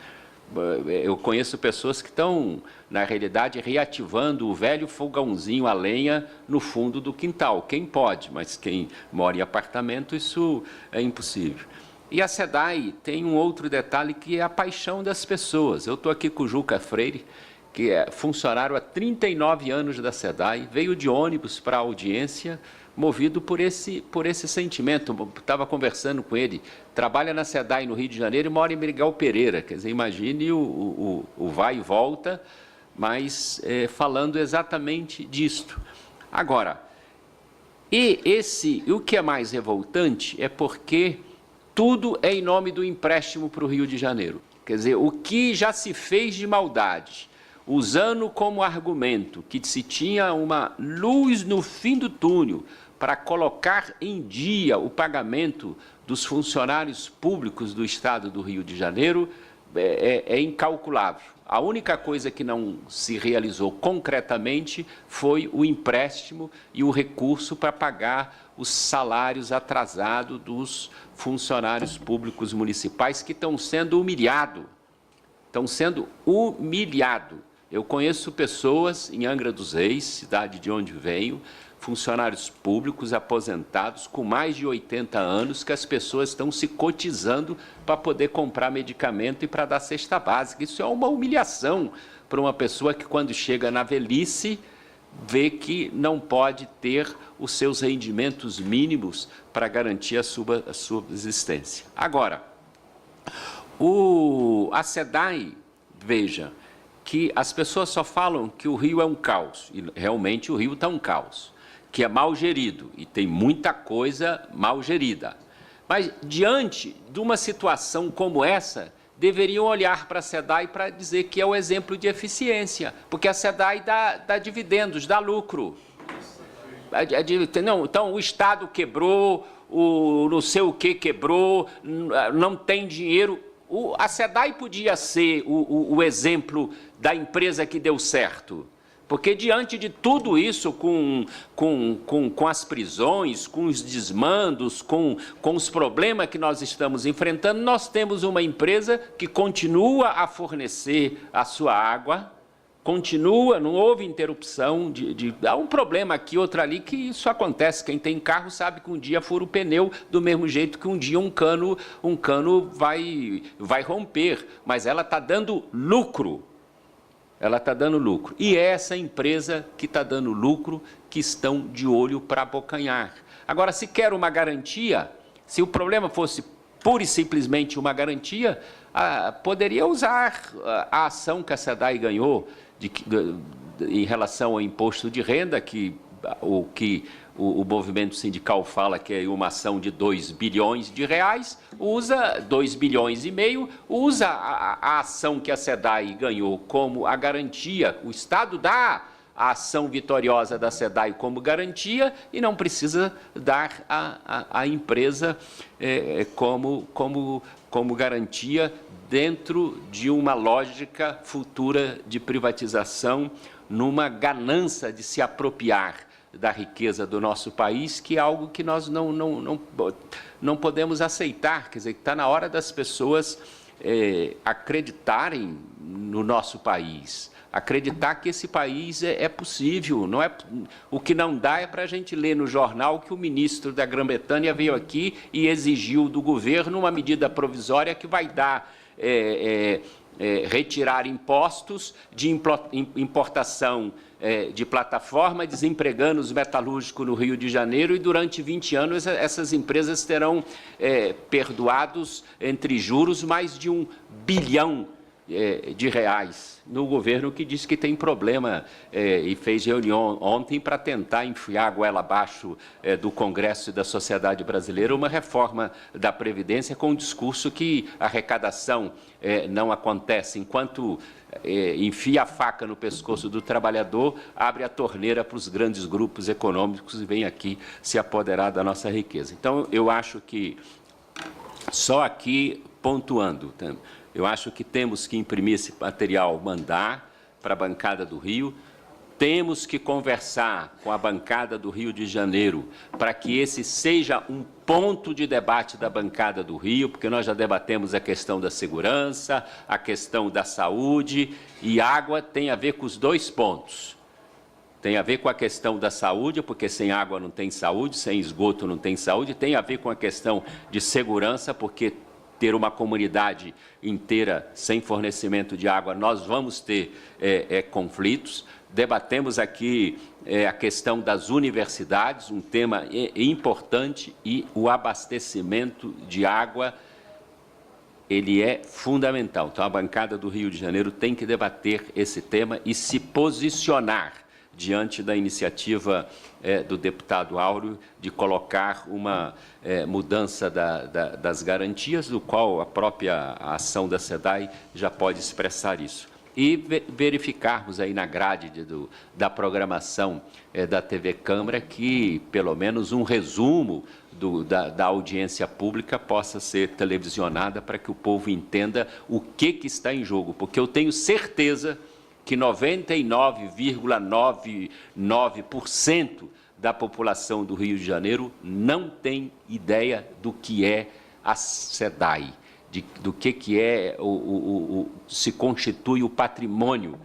Eu conheço pessoas que estão, na realidade, reativando o velho fogãozinho a lenha no fundo do quintal. Quem pode, mas quem mora em apartamento, isso é impossível. E a SEDAI tem um outro detalhe, que é a paixão das pessoas. Eu estou aqui com o Juca Freire, que é funcionário há 39 anos da SEDAI, veio de ônibus para a audiência, movido por esse sentimento. Estava conversando com ele, trabalha na SEDAI no Rio de Janeiro e mora em Miguel Pereira. Quer dizer, imagine o vai e volta, mas falando exatamente disto. Agora, o que é mais revoltante é porque tudo é em nome do empréstimo para o Rio de Janeiro. Quer dizer, o que já se fez de maldade, usando como argumento que se tinha uma luz no fim do túnel para colocar em dia o pagamento dos funcionários públicos do Estado do Rio de Janeiro, é incalculável. A única coisa que não se realizou concretamente foi o empréstimo e o recurso para pagar os salários atrasados dos funcionários públicos municipais, que estão sendo humilhados. Estão sendo humilhados. Eu conheço pessoas em Angra dos Reis, cidade de onde venho, funcionários públicos aposentados com mais de 80 anos, que as pessoas estão se cotizando para poder comprar medicamento e para dar cesta básica. Isso é uma humilhação para uma pessoa que, quando chega na velhice, vê que não pode ter os seus rendimentos mínimos para garantir a sua existência. Agora, a SEDAI, veja, que as pessoas só falam que o Rio é um caos, e realmente o Rio está um caos, que é mal gerido, e tem muita coisa mal gerida. Mas, diante de uma situação como essa, deveriam olhar para a SEDAI para dizer que é o exemplo de eficiência, porque a SEDAI dá dividendos, dá lucro. Não, então, o Estado quebrou, o não sei o que quebrou, não tem dinheiro. A SEDAI podia ser o exemplo da empresa que deu certo. Porque, diante de tudo isso, com as prisões, com os desmandos, com os problemas que nós estamos enfrentando, nós temos uma empresa que continua a fornecer a sua água, continua, não houve interrupção, há um problema aqui, outro ali, que isso acontece. Quem tem carro sabe que um dia fura o pneu, do mesmo jeito que um dia um cano vai romper, mas ela está dando lucro. Ela está dando lucro. E é essa empresa que está dando lucro que estão de olho para abocanhar. Agora, se quer uma garantia, se o problema fosse pura e simplesmente uma garantia, poderia usar a ação que a SEDAI ganhou em relação ao imposto de renda, que o movimento sindical fala que é uma ação de 2 bilhões de reais, usa 2 bilhões e meio, usa a ação que a SEDAI ganhou como a garantia, o Estado dá a ação vitoriosa da SEDAI como garantia e não precisa dar a empresa como garantia dentro de uma lógica futura de privatização, numa ganância de se apropriar da riqueza do nosso país, que é algo que nós não podemos aceitar. Quer dizer, está na hora das pessoas acreditarem no nosso país, acreditar que esse país é possível. Não é, o que não dá é para a gente ler no jornal que o ministro da Grã-Bretanha veio aqui e exigiu do governo uma medida provisória que vai dar retirar impostos de importação de plataforma, desempregando os metalúrgicos no Rio de Janeiro, e durante 20 anos essas empresas terão perdoados entre juros mais de 1 bilhão de reais, no governo que disse que tem problema e fez reunião ontem para tentar enfiar a goela abaixo do Congresso e da sociedade brasileira uma reforma da Previdência com um discurso que a arrecadação não acontece. Enquanto enfia a faca no pescoço do trabalhador, abre a torneira para os grandes grupos econômicos e vem aqui se apoderar da nossa riqueza. Então, eu acho que, só aqui pontuando, eu acho que temos que imprimir esse material, mandar para a bancada do Rio, temos que conversar com a bancada do Rio de Janeiro para que esse seja um ponto de debate da bancada do Rio, porque nós já debatemos a questão da segurança, a questão da saúde, e água tem a ver com os dois pontos. Tem a ver com a questão da saúde, porque sem água não tem saúde, sem esgoto não tem saúde, tem a ver com a questão de segurança, porque ter uma comunidade inteira sem fornecimento de água, nós vamos ter conflitos. Debatemos aqui a questão das universidades, um tema importante, e o abastecimento de água, ele é fundamental. Então, a bancada do Rio de Janeiro tem que debater esse tema e se posicionar diante da iniciativa do deputado Áureo de colocar uma mudança das garantias, do qual a própria ação da SEDAI já pode expressar isso. E verificarmos aí na grade da programação da TV Câmara que, pelo menos, um resumo da audiência pública possa ser televisionada para que o povo entenda o que está em jogo, porque eu tenho certeza que 99,99% da população do Rio de Janeiro não tem ideia do que é a SEDAI, do que é se constitui o patrimônio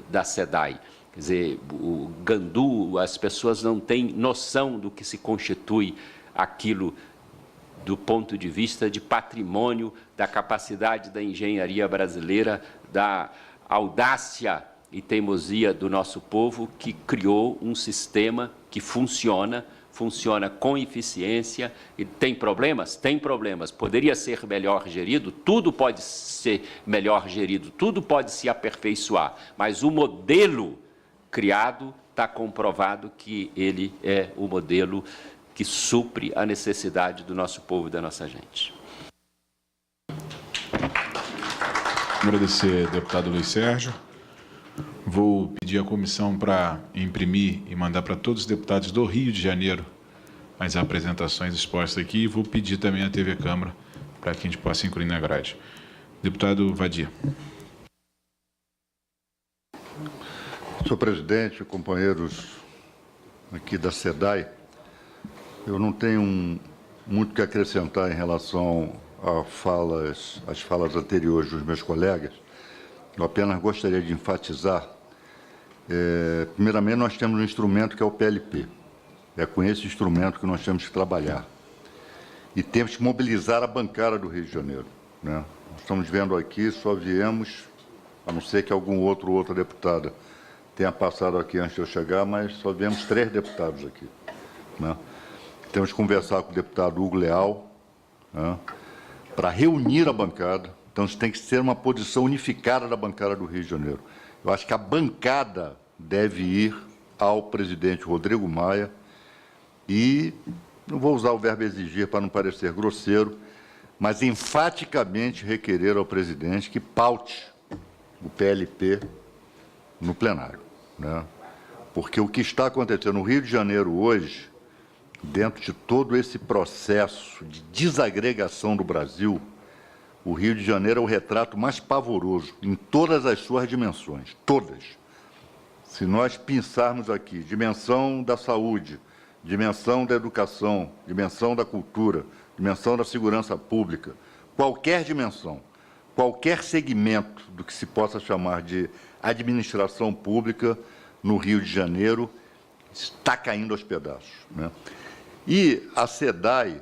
da SEDAI. Quer dizer, o Gandu, as pessoas não têm noção do que se constitui aquilo do ponto de vista de patrimônio, da capacidade da engenharia brasileira, da audácia e teimosia do nosso povo, que criou um sistema que funciona com eficiência. E tem problemas? Tem problemas. Poderia ser melhor gerido? Tudo pode ser melhor gerido, tudo pode se aperfeiçoar, mas o modelo criado está comprovado que ele é o modelo que supre a necessidade do nosso povo e da nossa gente. Agradecer, deputado Luiz Sérgio. Vou pedir à comissão para imprimir e mandar para todos os deputados do Rio de Janeiro as apresentações expostas aqui, e vou pedir também à TV Câmara para que a gente possa incluir na grade. Deputado Vadir. Senhor presidente, companheiros aqui da SEDAI, eu não tenho muito o que acrescentar em relação às falas anteriores dos meus colegas. Eu apenas gostaria de enfatizar, primeiramente, nós temos um instrumento que é o PLP. É com esse instrumento que nós temos que trabalhar. E temos que mobilizar a bancada do Rio de Janeiro, né? Nós estamos vendo aqui, só viemos a não ser que algum outra deputada tenha passado aqui antes de eu chegar, mas só vemos 3 deputados aqui, né? Temos que conversar com o deputado Hugo Leal, né, para reunir a bancada. Então, isso tem que ser uma posição unificada da bancada do Rio de Janeiro. Eu acho que a bancada deve ir ao presidente Rodrigo Maia e, não vou usar o verbo exigir para não parecer grosseiro, mas enfaticamente requerer ao presidente que paute o PLP no plenário, né? Porque o que está acontecendo no Rio de Janeiro hoje, dentro de todo esse processo de desagregação do Brasil, o Rio de Janeiro é o retrato mais pavoroso em todas as suas dimensões, todas. Se nós pensarmos aqui, dimensão da saúde, dimensão da educação, dimensão da cultura, dimensão da segurança pública, qualquer dimensão, qualquer segmento do que se possa chamar de administração pública no Rio de Janeiro está caindo aos pedaços, né? E a SEDAI,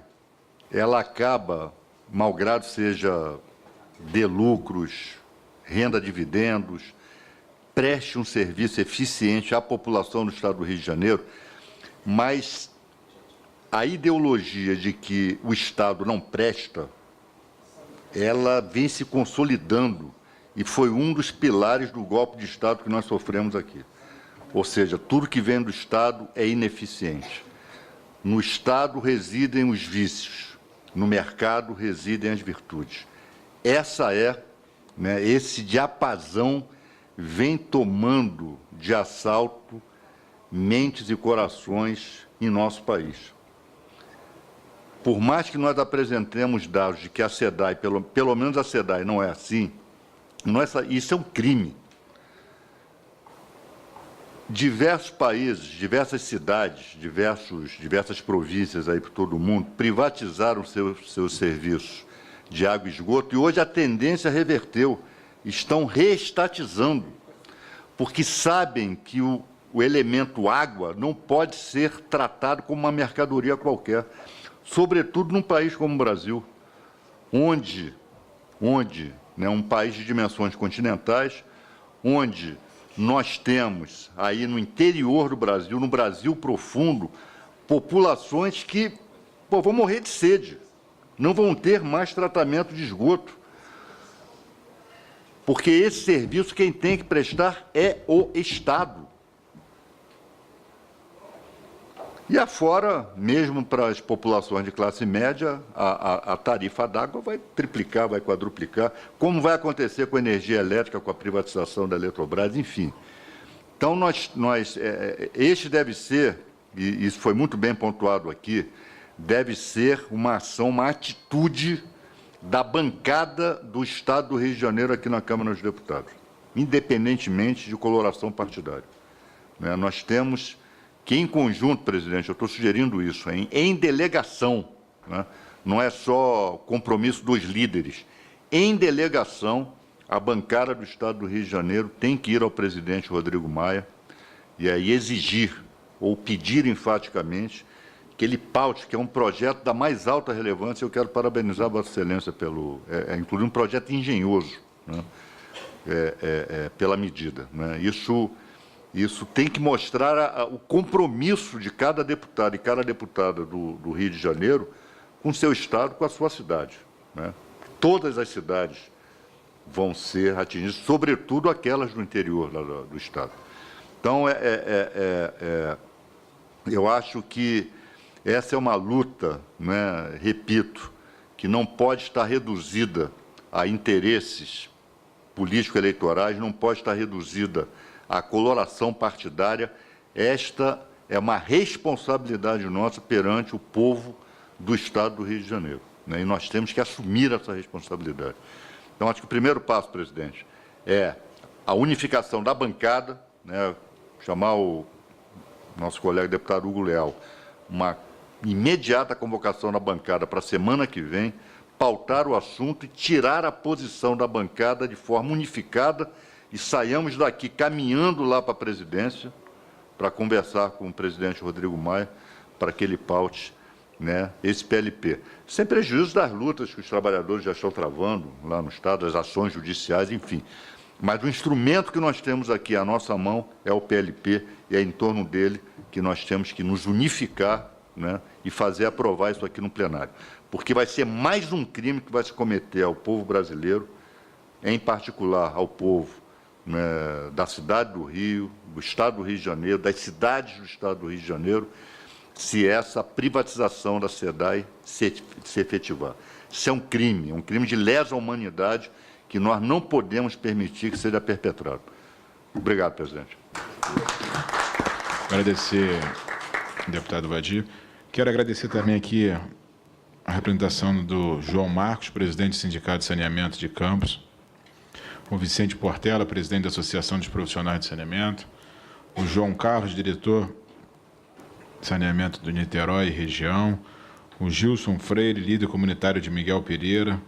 ela acaba, malgrado seja de lucros, renda dividendos, preste um serviço eficiente à população do Estado do Rio de Janeiro, mas a ideologia de que o Estado não presta, ela vem se consolidando e foi um dos pilares do golpe de Estado que nós sofremos aqui. Ou seja, tudo que vem do Estado é ineficiente. No Estado residem os vícios, no mercado residem as virtudes. Essa é, né, esse diapasão vem tomando de assalto mentes e corações em nosso país. Por mais que nós apresentemos dados de que a SEDAI, pelo menos a SEDAI não é assim, isso é um crime. Diversos países, diversas cidades, diversas províncias aí por todo o mundo privatizaram seus serviços de água e esgoto e hoje a tendência reverteu, estão reestatizando, porque sabem que o elemento água não pode ser tratado como uma mercadoria qualquer, sobretudo num país como o Brasil, onde né, um país de dimensões continentais, onde nós temos aí no interior do Brasil, no Brasil profundo, populações que vão morrer de sede, não vão ter mais tratamento de esgoto, porque esse serviço quem tem que prestar é o Estado. E afora, mesmo para as populações de classe média, a tarifa d'água vai triplicar, vai quadruplicar, como vai acontecer com a energia elétrica, com a privatização da Eletrobras, enfim. Então, este deve ser, e isso foi muito bem pontuado aqui, deve ser uma ação, uma atitude da bancada do Estado do Rio de Janeiro aqui na Câmara dos Deputados, independentemente de coloração partidária. Né, nós temos que, em conjunto, presidente, eu estou sugerindo isso, em delegação, né, não é só compromisso dos líderes, em delegação, a bancada do Estado do Rio de Janeiro tem que ir ao presidente Rodrigo Maia e aí exigir ou pedir enfaticamente que ele paute, que é um projeto da mais alta relevância. Eu quero parabenizar a Vossa Excelência pelo, inclusive um projeto engenhoso, né, pela medida, né. Isso tem que mostrar o compromisso de cada deputado e cada deputada do Rio de Janeiro com o seu Estado, com a sua cidade, né. Todas as cidades vão ser atingidas, sobretudo aquelas do interior do Estado. Então, eu acho que essa é uma luta, né, repito, que não pode estar reduzida a interesses político-eleitorais, não pode estar reduzida à coloração partidária. Esta é uma responsabilidade nossa perante o povo do Estado do Rio de Janeiro, né, e nós temos que assumir essa responsabilidade. Então, acho que o primeiro passo, presidente, é a unificação da bancada, né, chamar o nosso colega deputado Hugo Leal, uma imediata convocação da bancada para a semana que vem, pautar o assunto e tirar a posição da bancada de forma unificada e saiamos daqui caminhando lá para a presidência para conversar com o presidente Rodrigo Maia para que ele paute, né, esse PLP. Sem prejuízo das lutas que os trabalhadores já estão travando lá no Estado, as ações judiciais, enfim. Mas o instrumento que nós temos aqui à nossa mão é o PLP, e é em torno dele que nós temos que nos unificar, né, e fazer aprovar isso aqui no plenário. Porque vai ser mais um crime que vai se cometer ao povo brasileiro, em particular ao povo, né, da cidade do Rio, do Estado do Rio de Janeiro, das cidades do Estado do Rio de Janeiro, se essa privatização da SEDAI se efetivar. Isso é um crime de lesa humanidade que nós não podemos permitir que seja perpetrado. Obrigado, presidente. Agradecer, deputado Vadir. Quero agradecer também aqui a representação do João Marcos, presidente do Sindicato de Saneamento de Campos, o Vicente Portela, presidente da Associação dos Profissionais de Saneamento, o João Carlos, diretor de Saneamento do Niterói e região, o Gilson Freire, líder comunitário de Miguel Pereira,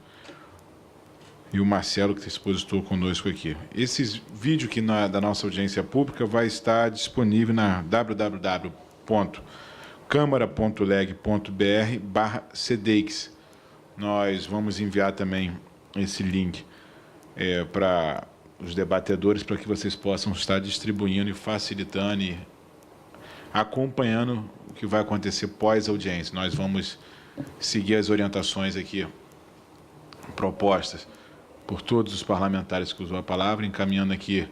e o Marcelo, que se expositou conosco aqui. Esse vídeo aqui da nossa audiência pública vai estar disponível na www.câmara.leg.br/CDEX. Nós vamos enviar também esse link para os debatedores, para que vocês possam estar distribuindo e facilitando e acompanhando o que vai acontecer pós-audiência. Nós vamos seguir as orientações aqui propostas por todos os parlamentares que usou a palavra, encaminhando aqui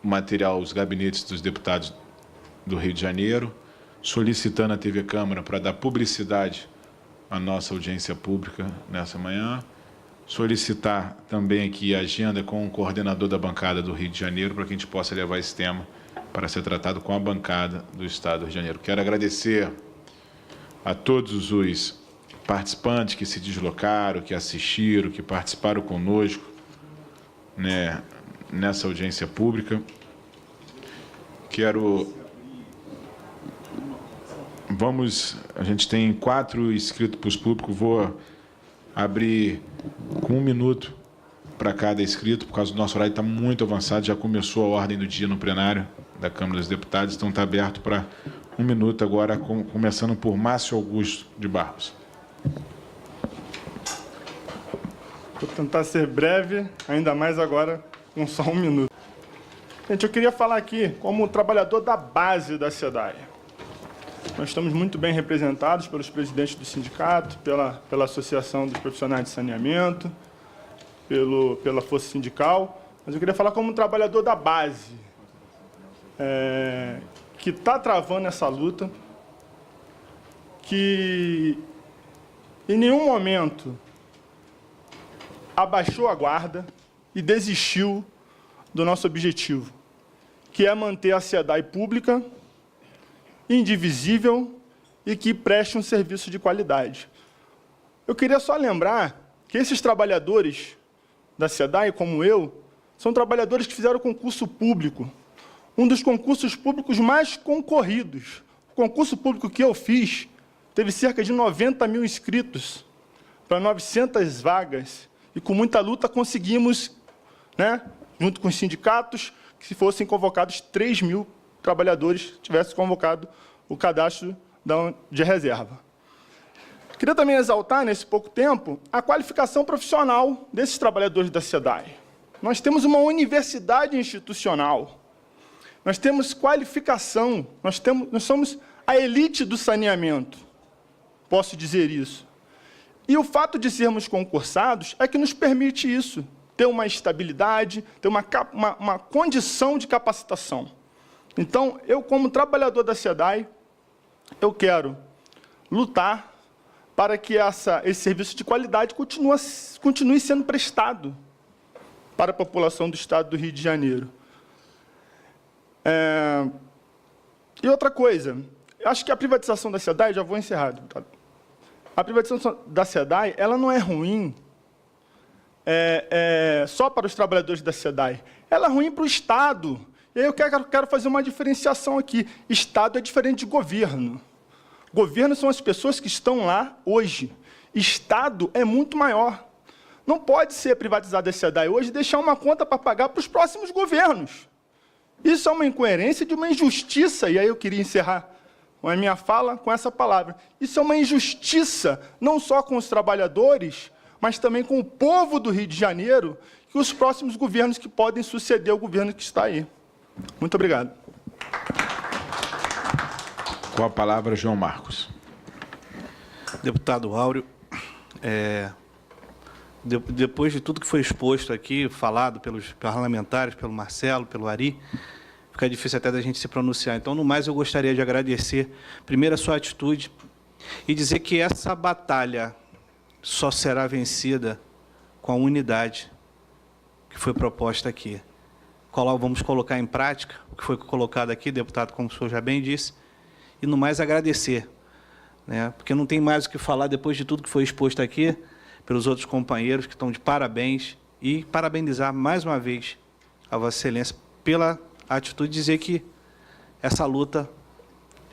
o material aos gabinetes dos deputados do Rio de Janeiro, solicitando a TV Câmara para dar publicidade à nossa audiência pública nessa manhã, solicitar também aqui a agenda com o coordenador da bancada do Rio de Janeiro, para que a gente possa levar esse tema para ser tratado com a bancada do Estado do Rio de Janeiro. Quero agradecer a todos os participantes que se deslocaram, que assistiram, que participaram conosco, né, nessa audiência pública. A gente tem 4 inscritos para os públicos, vou abrir com 1 minuto para cada inscrito, por causa do nosso horário está muito avançado, já começou a ordem do dia no plenário da Câmara dos Deputados, então está aberto para 1 minuto agora, começando por Márcio Augusto de Barros. Vou tentar ser breve, ainda mais agora com só 1 minuto. Gente, eu queria falar aqui como trabalhador da base da SEDAI. Nós estamos muito bem representados pelos presidentes do sindicato, pela Associação dos Profissionais de Saneamento, pela Força Sindical, mas eu queria falar como um trabalhador da base, que está travando essa luta, que em nenhum momento abaixou a guarda e desistiu do nosso objetivo, que é manter a SEDAI pública, indivisível e que preste um serviço de qualidade. Eu queria só lembrar que esses trabalhadores da SEDAI, como eu, são trabalhadores que fizeram concurso público, um dos concursos públicos mais concorridos. O concurso público que eu fiz teve cerca de 90 mil inscritos para 900 vagas, e com muita luta conseguimos, né, junto com os sindicatos, que se fossem convocados 3 mil trabalhadores, tivesse convocado o cadastro de reserva. Queria também exaltar, nesse pouco tempo, a qualificação profissional desses trabalhadores da SEDAI. Nós temos uma universidade institucional, nós temos qualificação, nós somos a elite do saneamento, posso dizer isso. E o fato de sermos concursados é que nos permite isso, ter uma estabilidade, ter uma condição de capacitação. Então, eu, como trabalhador da SEDAI, eu quero lutar para que esse serviço de qualidade continue sendo prestado para a população do Estado do Rio de Janeiro. E outra coisa, acho que a privatização da SEDAI, já vou encerrar, deputado. A privatização da SEDAI, ela não é ruim só para os trabalhadores da SEDAI, ela é ruim para o Estado. E aí eu quero fazer uma diferenciação aqui. Estado é diferente de governo. Governo são as pessoas que estão lá hoje. Estado é muito maior. Não pode ser privatizada a SEDAI hoje e deixar uma conta para pagar para os próximos governos. Isso é uma incoerência de uma injustiça, e aí eu queria encerrar a minha fala com essa palavra. Isso é uma injustiça, não só com os trabalhadores, mas também com o povo do Rio de Janeiro e os próximos governos que podem suceder o governo que está aí. Muito obrigado. Com a palavra, João Marcos. Deputado Áureo, depois de tudo que foi exposto aqui, falado pelos parlamentares, pelo Marcelo, pelo Ari, fica difícil até da gente se pronunciar. Então, no mais, eu gostaria de agradecer, primeiro, a sua atitude e dizer que essa batalha só será vencida com a unidade que foi proposta aqui. Vamos colocar em prática o que foi colocado aqui, deputado, como o senhor já bem disse, e, no mais, agradecer, né? Porque não tem mais o que falar depois de tudo que foi exposto aqui pelos outros companheiros que estão de parabéns e parabenizar mais uma vez a Vossa Excelência pela atitude de dizer que essa luta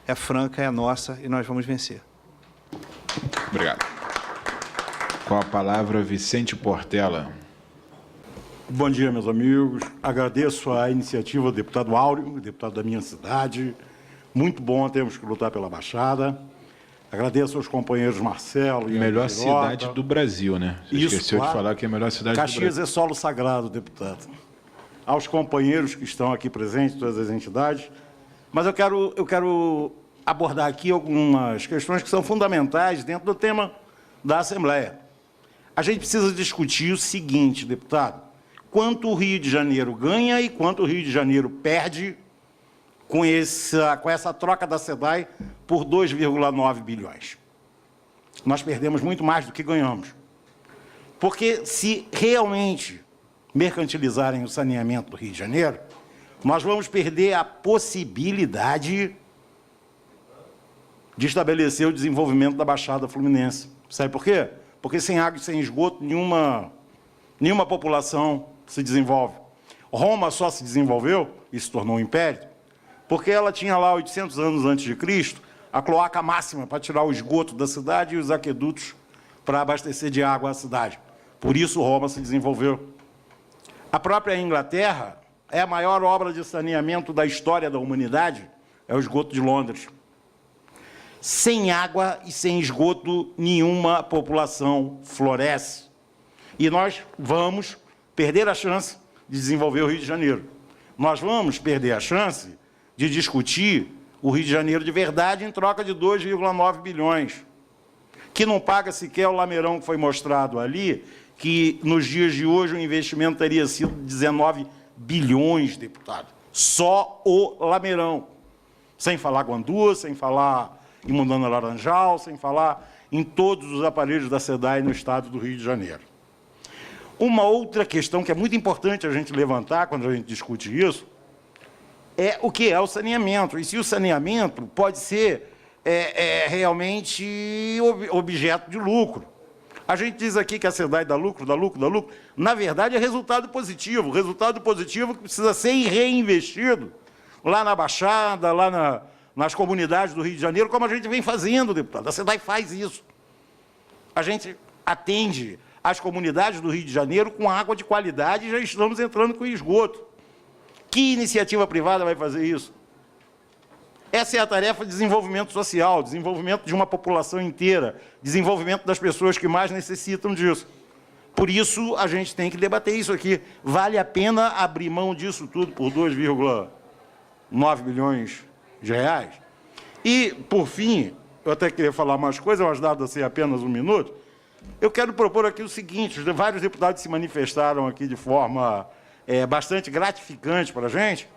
é franca, é nossa e nós vamos vencer. Obrigado. Com a palavra, Vicente Portela. Bom dia, meus amigos. Agradeço a iniciativa do deputado Áureo, deputado da minha cidade. Muito bom termos que lutar pela Baixada. Agradeço aos companheiros Marcelo e melhor cidade do Brasil, né? Você esqueceu de falar que é a melhor cidade do Brasil. Caxias é solo sagrado, deputado. Aos companheiros que estão aqui presentes, todas as entidades. Mas eu quero abordar aqui algumas questões que são fundamentais dentro do tema da Assembleia. A gente precisa discutir o seguinte, deputado: quanto o Rio de Janeiro ganha e quanto o Rio de Janeiro perde com essa troca da SEDAI por 2,9 bilhões. Nós perdemos muito mais do que ganhamos. Porque se realmente mercantilizarem o saneamento do Rio de Janeiro, nós vamos perder a possibilidade de estabelecer o desenvolvimento da Baixada Fluminense. Sabe por quê? Porque sem água e sem esgoto, nenhuma população se desenvolve. Roma só se desenvolveu e se tornou um império porque ela tinha lá, 800 anos antes de Cristo, a cloaca máxima para tirar o esgoto da cidade e os aquedutos para abastecer de água a cidade. Por isso Roma se desenvolveu. A própria Inglaterra é a maior obra de saneamento da história da humanidade, é o esgoto de Londres. Sem água e sem esgoto, nenhuma população floresce. E nós vamos perder a chance de desenvolver o Rio de Janeiro. Nós vamos perder a chance de discutir o Rio de Janeiro de verdade em troca de 2,9 bilhões, que não paga sequer o lameirão que foi mostrado ali, que nos dias de hoje o investimento teria sido 19 bilhões, deputado. Só o lameirão. Sem falar Guandu, sem falar em Mundana Laranjal, sem falar em todos os aparelhos da SEDAI no estado do Rio de Janeiro. Uma outra questão que é muito importante a gente levantar quando a gente discute isso é o que é o saneamento. E se o saneamento pode ser realmente objeto de lucro. A gente diz aqui que a SEDAI dá lucro. Na verdade, é resultado positivo. Resultado positivo que precisa ser reinvestido lá na Baixada, lá nas comunidades do Rio de Janeiro, como a gente vem fazendo, deputado. A SEDAI faz isso. A gente atende as comunidades do Rio de Janeiro com água de qualidade e já estamos entrando com esgoto. Que iniciativa privada vai fazer isso? Essa é a tarefa de desenvolvimento social, desenvolvimento de uma população inteira, desenvolvimento das pessoas que mais necessitam disso. Por isso, a gente tem que debater isso aqui. Vale a pena abrir mão disso tudo por 2,9 bilhões de reais? E, por fim, eu até queria falar mais coisas, mas dado assim apenas um minuto, eu quero propor aqui o seguinte: vários deputados se manifestaram aqui de forma bastante gratificante para a gente.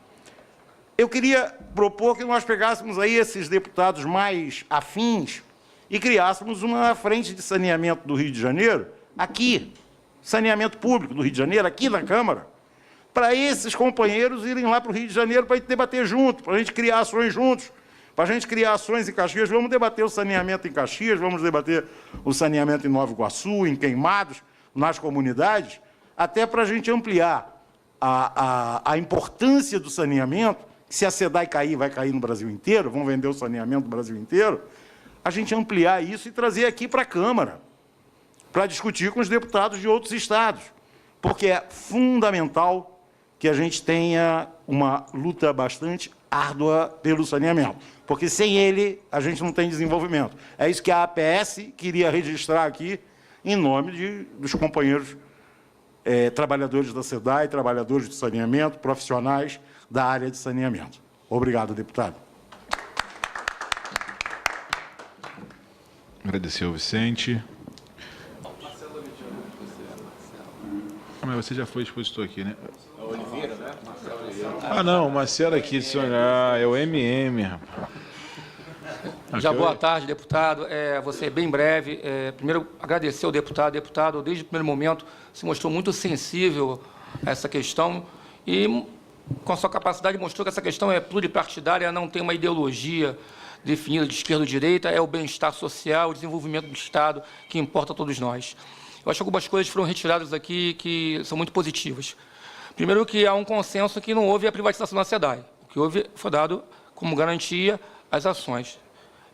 Eu queria propor que nós pegássemos aí esses deputados mais afins e criássemos uma frente de saneamento do Rio de Janeiro, aqui, saneamento público do Rio de Janeiro, aqui na Câmara, para esses companheiros irem lá para o Rio de Janeiro para a gente debater junto, para a gente criar ações juntos, para a gente criar ações em Caxias. Vamos debater o saneamento em Caxias, vamos debater o saneamento em Nova Iguaçu, em Queimados, nas comunidades, até para a gente ampliar a importância do saneamento. Se a SEDAI cair, vai cair no Brasil inteiro, vão vender o saneamento do Brasil inteiro, a gente ampliar isso e trazer aqui para a Câmara, para discutir com os deputados de outros estados, porque é fundamental que a gente tenha uma luta bastante árdua pelo saneamento, porque sem ele a gente não tem desenvolvimento. É isso que a APS queria registrar aqui em nome dos companheiros trabalhadores da SEDAI, trabalhadores do saneamento, profissionais da área de saneamento. Obrigado, deputado. Agradecer ao Vicente. Mas você já foi expositor aqui, né? Oliveira, né? Ah, não, o Marcelo aqui, senhor. Ah, é o MM, rapaz. Já boa tarde, deputado. Vou ser bem breve. Primeiro, agradecer ao deputado. O deputado, desde o primeiro momento, se mostrou muito sensível a essa questão e, com a sua capacidade, mostrou que essa questão é pluripartidária, não tem uma ideologia definida de esquerda ou direita, é o bem-estar social, o desenvolvimento do Estado que importa a todos nós. Eu acho que algumas coisas foram retiradas aqui que são muito positivas. Primeiro, que há um consenso que não houve a privatização da SEDAI. O que houve foi dado como garantia às ações.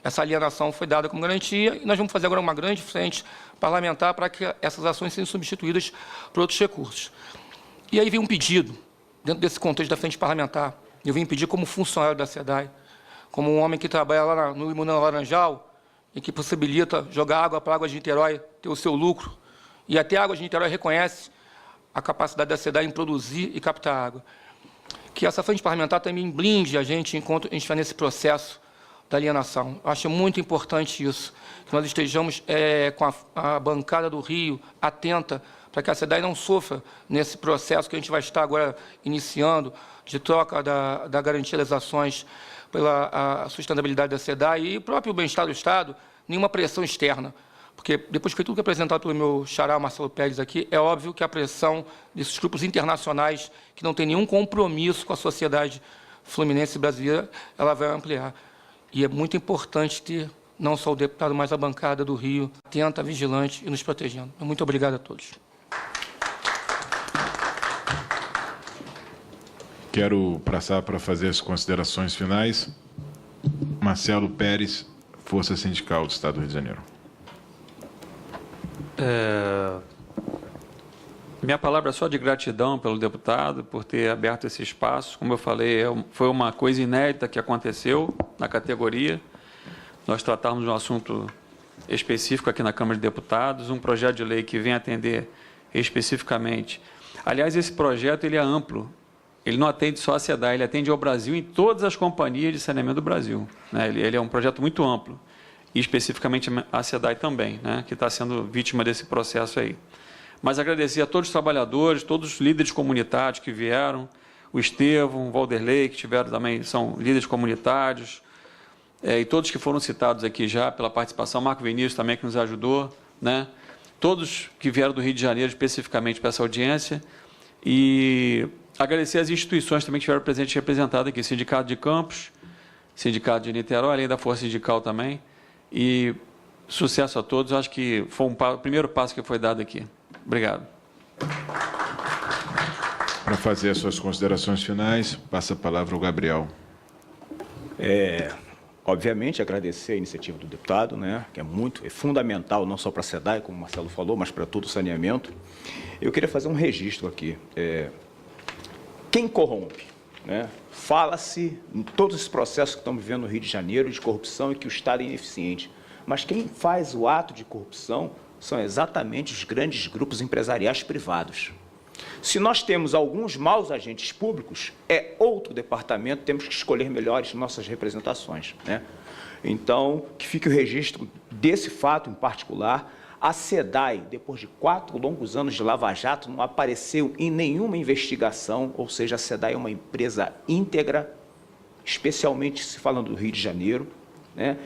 Essa alienação foi dada como garantia e nós vamos fazer agora uma grande frente parlamentar para que essas ações sejam substituídas por outros recursos. E aí vem um pedido, dentro desse contexto da frente parlamentar, eu vim pedir como funcionário da SEDAI, como um homem que trabalha lá no Limonão Laranjal e que possibilita jogar água para a Águas de Niterói, ter o seu lucro, e até a Águas de Niterói reconhece a capacidade da SEDAI em produzir e captar água. Que essa frente parlamentar também blinde a gente enquanto a gente vai nesse processo da alienação. Eu acho muito importante isso, que nós estejamos com a bancada do Rio atenta para que a SEDAI não sofra nesse processo que a gente vai estar agora iniciando, de troca da garantia das ações pela sustentabilidade da SEDAI e o próprio bem-estar do Estado, nenhuma pressão externa. Porque depois que foi tudo apresentado pelo meu xará, Marcelo Pérez, aqui, é óbvio que a pressão desses grupos internacionais, que não tem nenhum compromisso com a sociedade fluminense brasileira, ela vai ampliar. E é muito importante ter não só o deputado, mas a bancada do Rio atenta, vigilante e nos protegendo. Muito obrigado a todos. Quero passar para fazer as considerações finais. Marcelo Pérez, Força Sindical do Estado do Rio de Janeiro. Minha palavra é só de gratidão pelo deputado por ter aberto esse espaço. Como eu falei, foi uma coisa inédita que aconteceu na categoria. Nós tratamos de um assunto específico aqui na Câmara de Deputados, um projeto de lei que vem atender especificamente. Aliás, esse projeto ele é amplo. Ele não atende só a SEDAI, ele atende ao Brasil em todas as companhias de saneamento do Brasil, né? Ele é um projeto muito amplo. E especificamente a SEDAI também, né, que está sendo vítima desse processo aí. Mas agradecer a todos os trabalhadores, todos os líderes comunitários que vieram, o Estevão, o Valderlei, que tiveram também, são líderes comunitários, e todos que foram citados aqui já pela participação, Marco Vinícius também, que nos ajudou, né, todos que vieram do Rio de Janeiro especificamente para essa audiência, e agradecer as instituições também que estiveram presentes e representadas aqui, Sindicato de Campos, Sindicato de Niterói, além da Força Sindical também. E sucesso a todos. Eu acho que foi o primeiro passo que foi dado aqui. Obrigado. Para fazer as suas considerações finais, passa a palavra ao Gabriel. Obviamente, agradecer a iniciativa do deputado, né, que é fundamental, não só para a SEDAI, como o Marcelo falou, mas para todo o saneamento. Eu queria fazer um registro aqui. Quem corrompe? Né? Fala-se em todos esses processos que estamos vivendo no Rio de Janeiro de corrupção e que o Estado é ineficiente. Mas quem faz o ato de corrupção são exatamente os grandes grupos empresariais privados. Se nós temos alguns maus agentes públicos, é outro departamento, temos que escolher melhores nossas representações, né? Então, que fique o registro desse fato em particular. A SEDAI, depois de 4 longos anos de lava-jato, não apareceu em nenhuma investigação, ou seja, a SEDAI é uma empresa íntegra, especialmente se falando do Rio de Janeiro, né?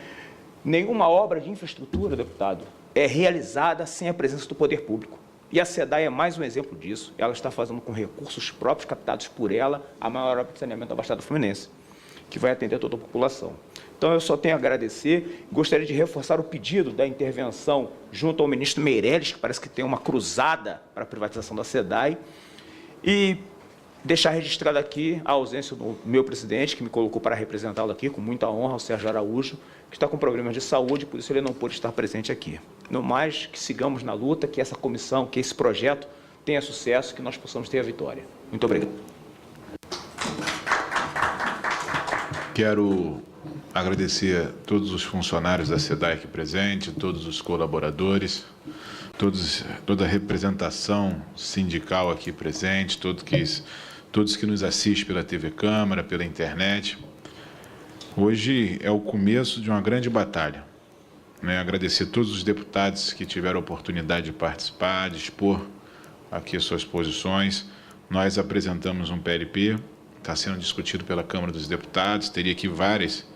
Nenhuma obra de infraestrutura, deputado, é realizada sem a presença do poder público. E a SEDAI é mais um exemplo disso. Ela está fazendo com recursos próprios, captados por ela, a maior obra de saneamento da Baixada Fluminense, que vai atender toda a população. Então, eu só tenho a agradecer. Gostaria de reforçar o pedido da intervenção junto ao ministro Meirelles, que parece que tem uma cruzada para a privatização da SEDAI, e deixar registrado aqui a ausência do meu presidente, que me colocou para representá-lo aqui, com muita honra, o Sérgio Araújo, que está com problemas de saúde, por isso ele não pôde estar presente aqui. No mais, que sigamos na luta, que essa comissão, que esse projeto tenha sucesso, que nós possamos ter a vitória. Muito obrigado. Quero agradecer a todos os funcionários da SEDAI aqui presentes, todos os colaboradores, toda a representação sindical aqui presente, todos que nos assistem pela TV Câmara, pela internet. Hoje é o começo de uma grande batalha. Agradecer a todos os deputados que tiveram a oportunidade de participar, de expor aqui as suas posições. Nós apresentamos um PLP, está sendo discutido pela Câmara dos Deputados, teria aqui várias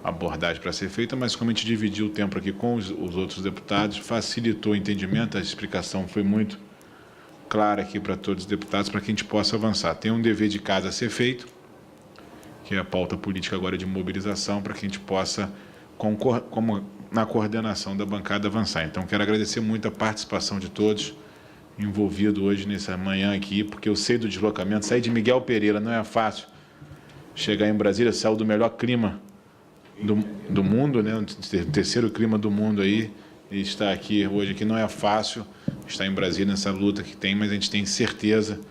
abordagens para ser feita, mas como a gente dividiu o tempo aqui com os outros deputados, facilitou o entendimento, a explicação foi muito clara aqui para todos os deputados, para que a gente possa avançar. Tem um dever de casa a ser feito, que é a pauta política agora de mobilização, para que a gente possa, como na coordenação da bancada, avançar. Então, quero agradecer muito a participação de todos envolvidos hoje nessa manhã aqui, porque eu sei do deslocamento, sair de Miguel Pereira não é fácil, chegar em Brasília, saiu do melhor clima do mundo, né? O terceiro clima do mundo aí, e estar aqui hoje aqui não é fácil, estar em Brasília nessa luta que tem, mas a gente tem certeza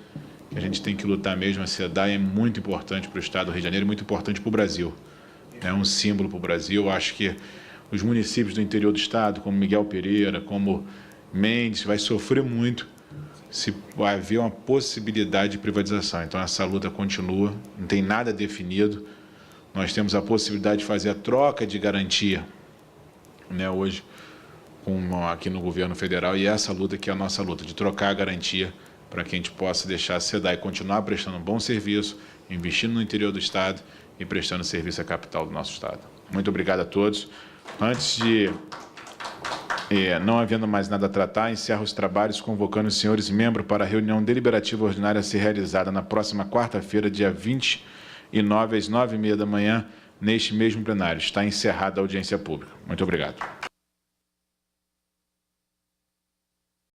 que a gente tem que lutar mesmo. A SEDAI é muito importante para o Estado do Rio de Janeiro, muito importante para o Brasil. É um símbolo para o Brasil. Eu acho que os municípios do interior do Estado, como Miguel Pereira, como Mendes, vai sofrer muito se haver uma possibilidade de privatização. Então, essa luta continua, não tem nada definido. Nós temos a possibilidade de fazer a troca de garantia, hoje, aqui no governo federal, e essa luta que é a nossa luta, de trocar a garantia para que a gente possa deixar a SEDAI continuar prestando um bom serviço, investindo no interior do Estado e prestando serviço à capital do nosso Estado. Muito obrigado a todos. Antes de, não havendo mais nada a tratar, encerro os trabalhos convocando os senhores membros para a reunião deliberativa ordinária a ser realizada na próxima quarta-feira, dia 29, às 9h30 da manhã, neste mesmo plenário. Está encerrada a audiência pública. Muito obrigado.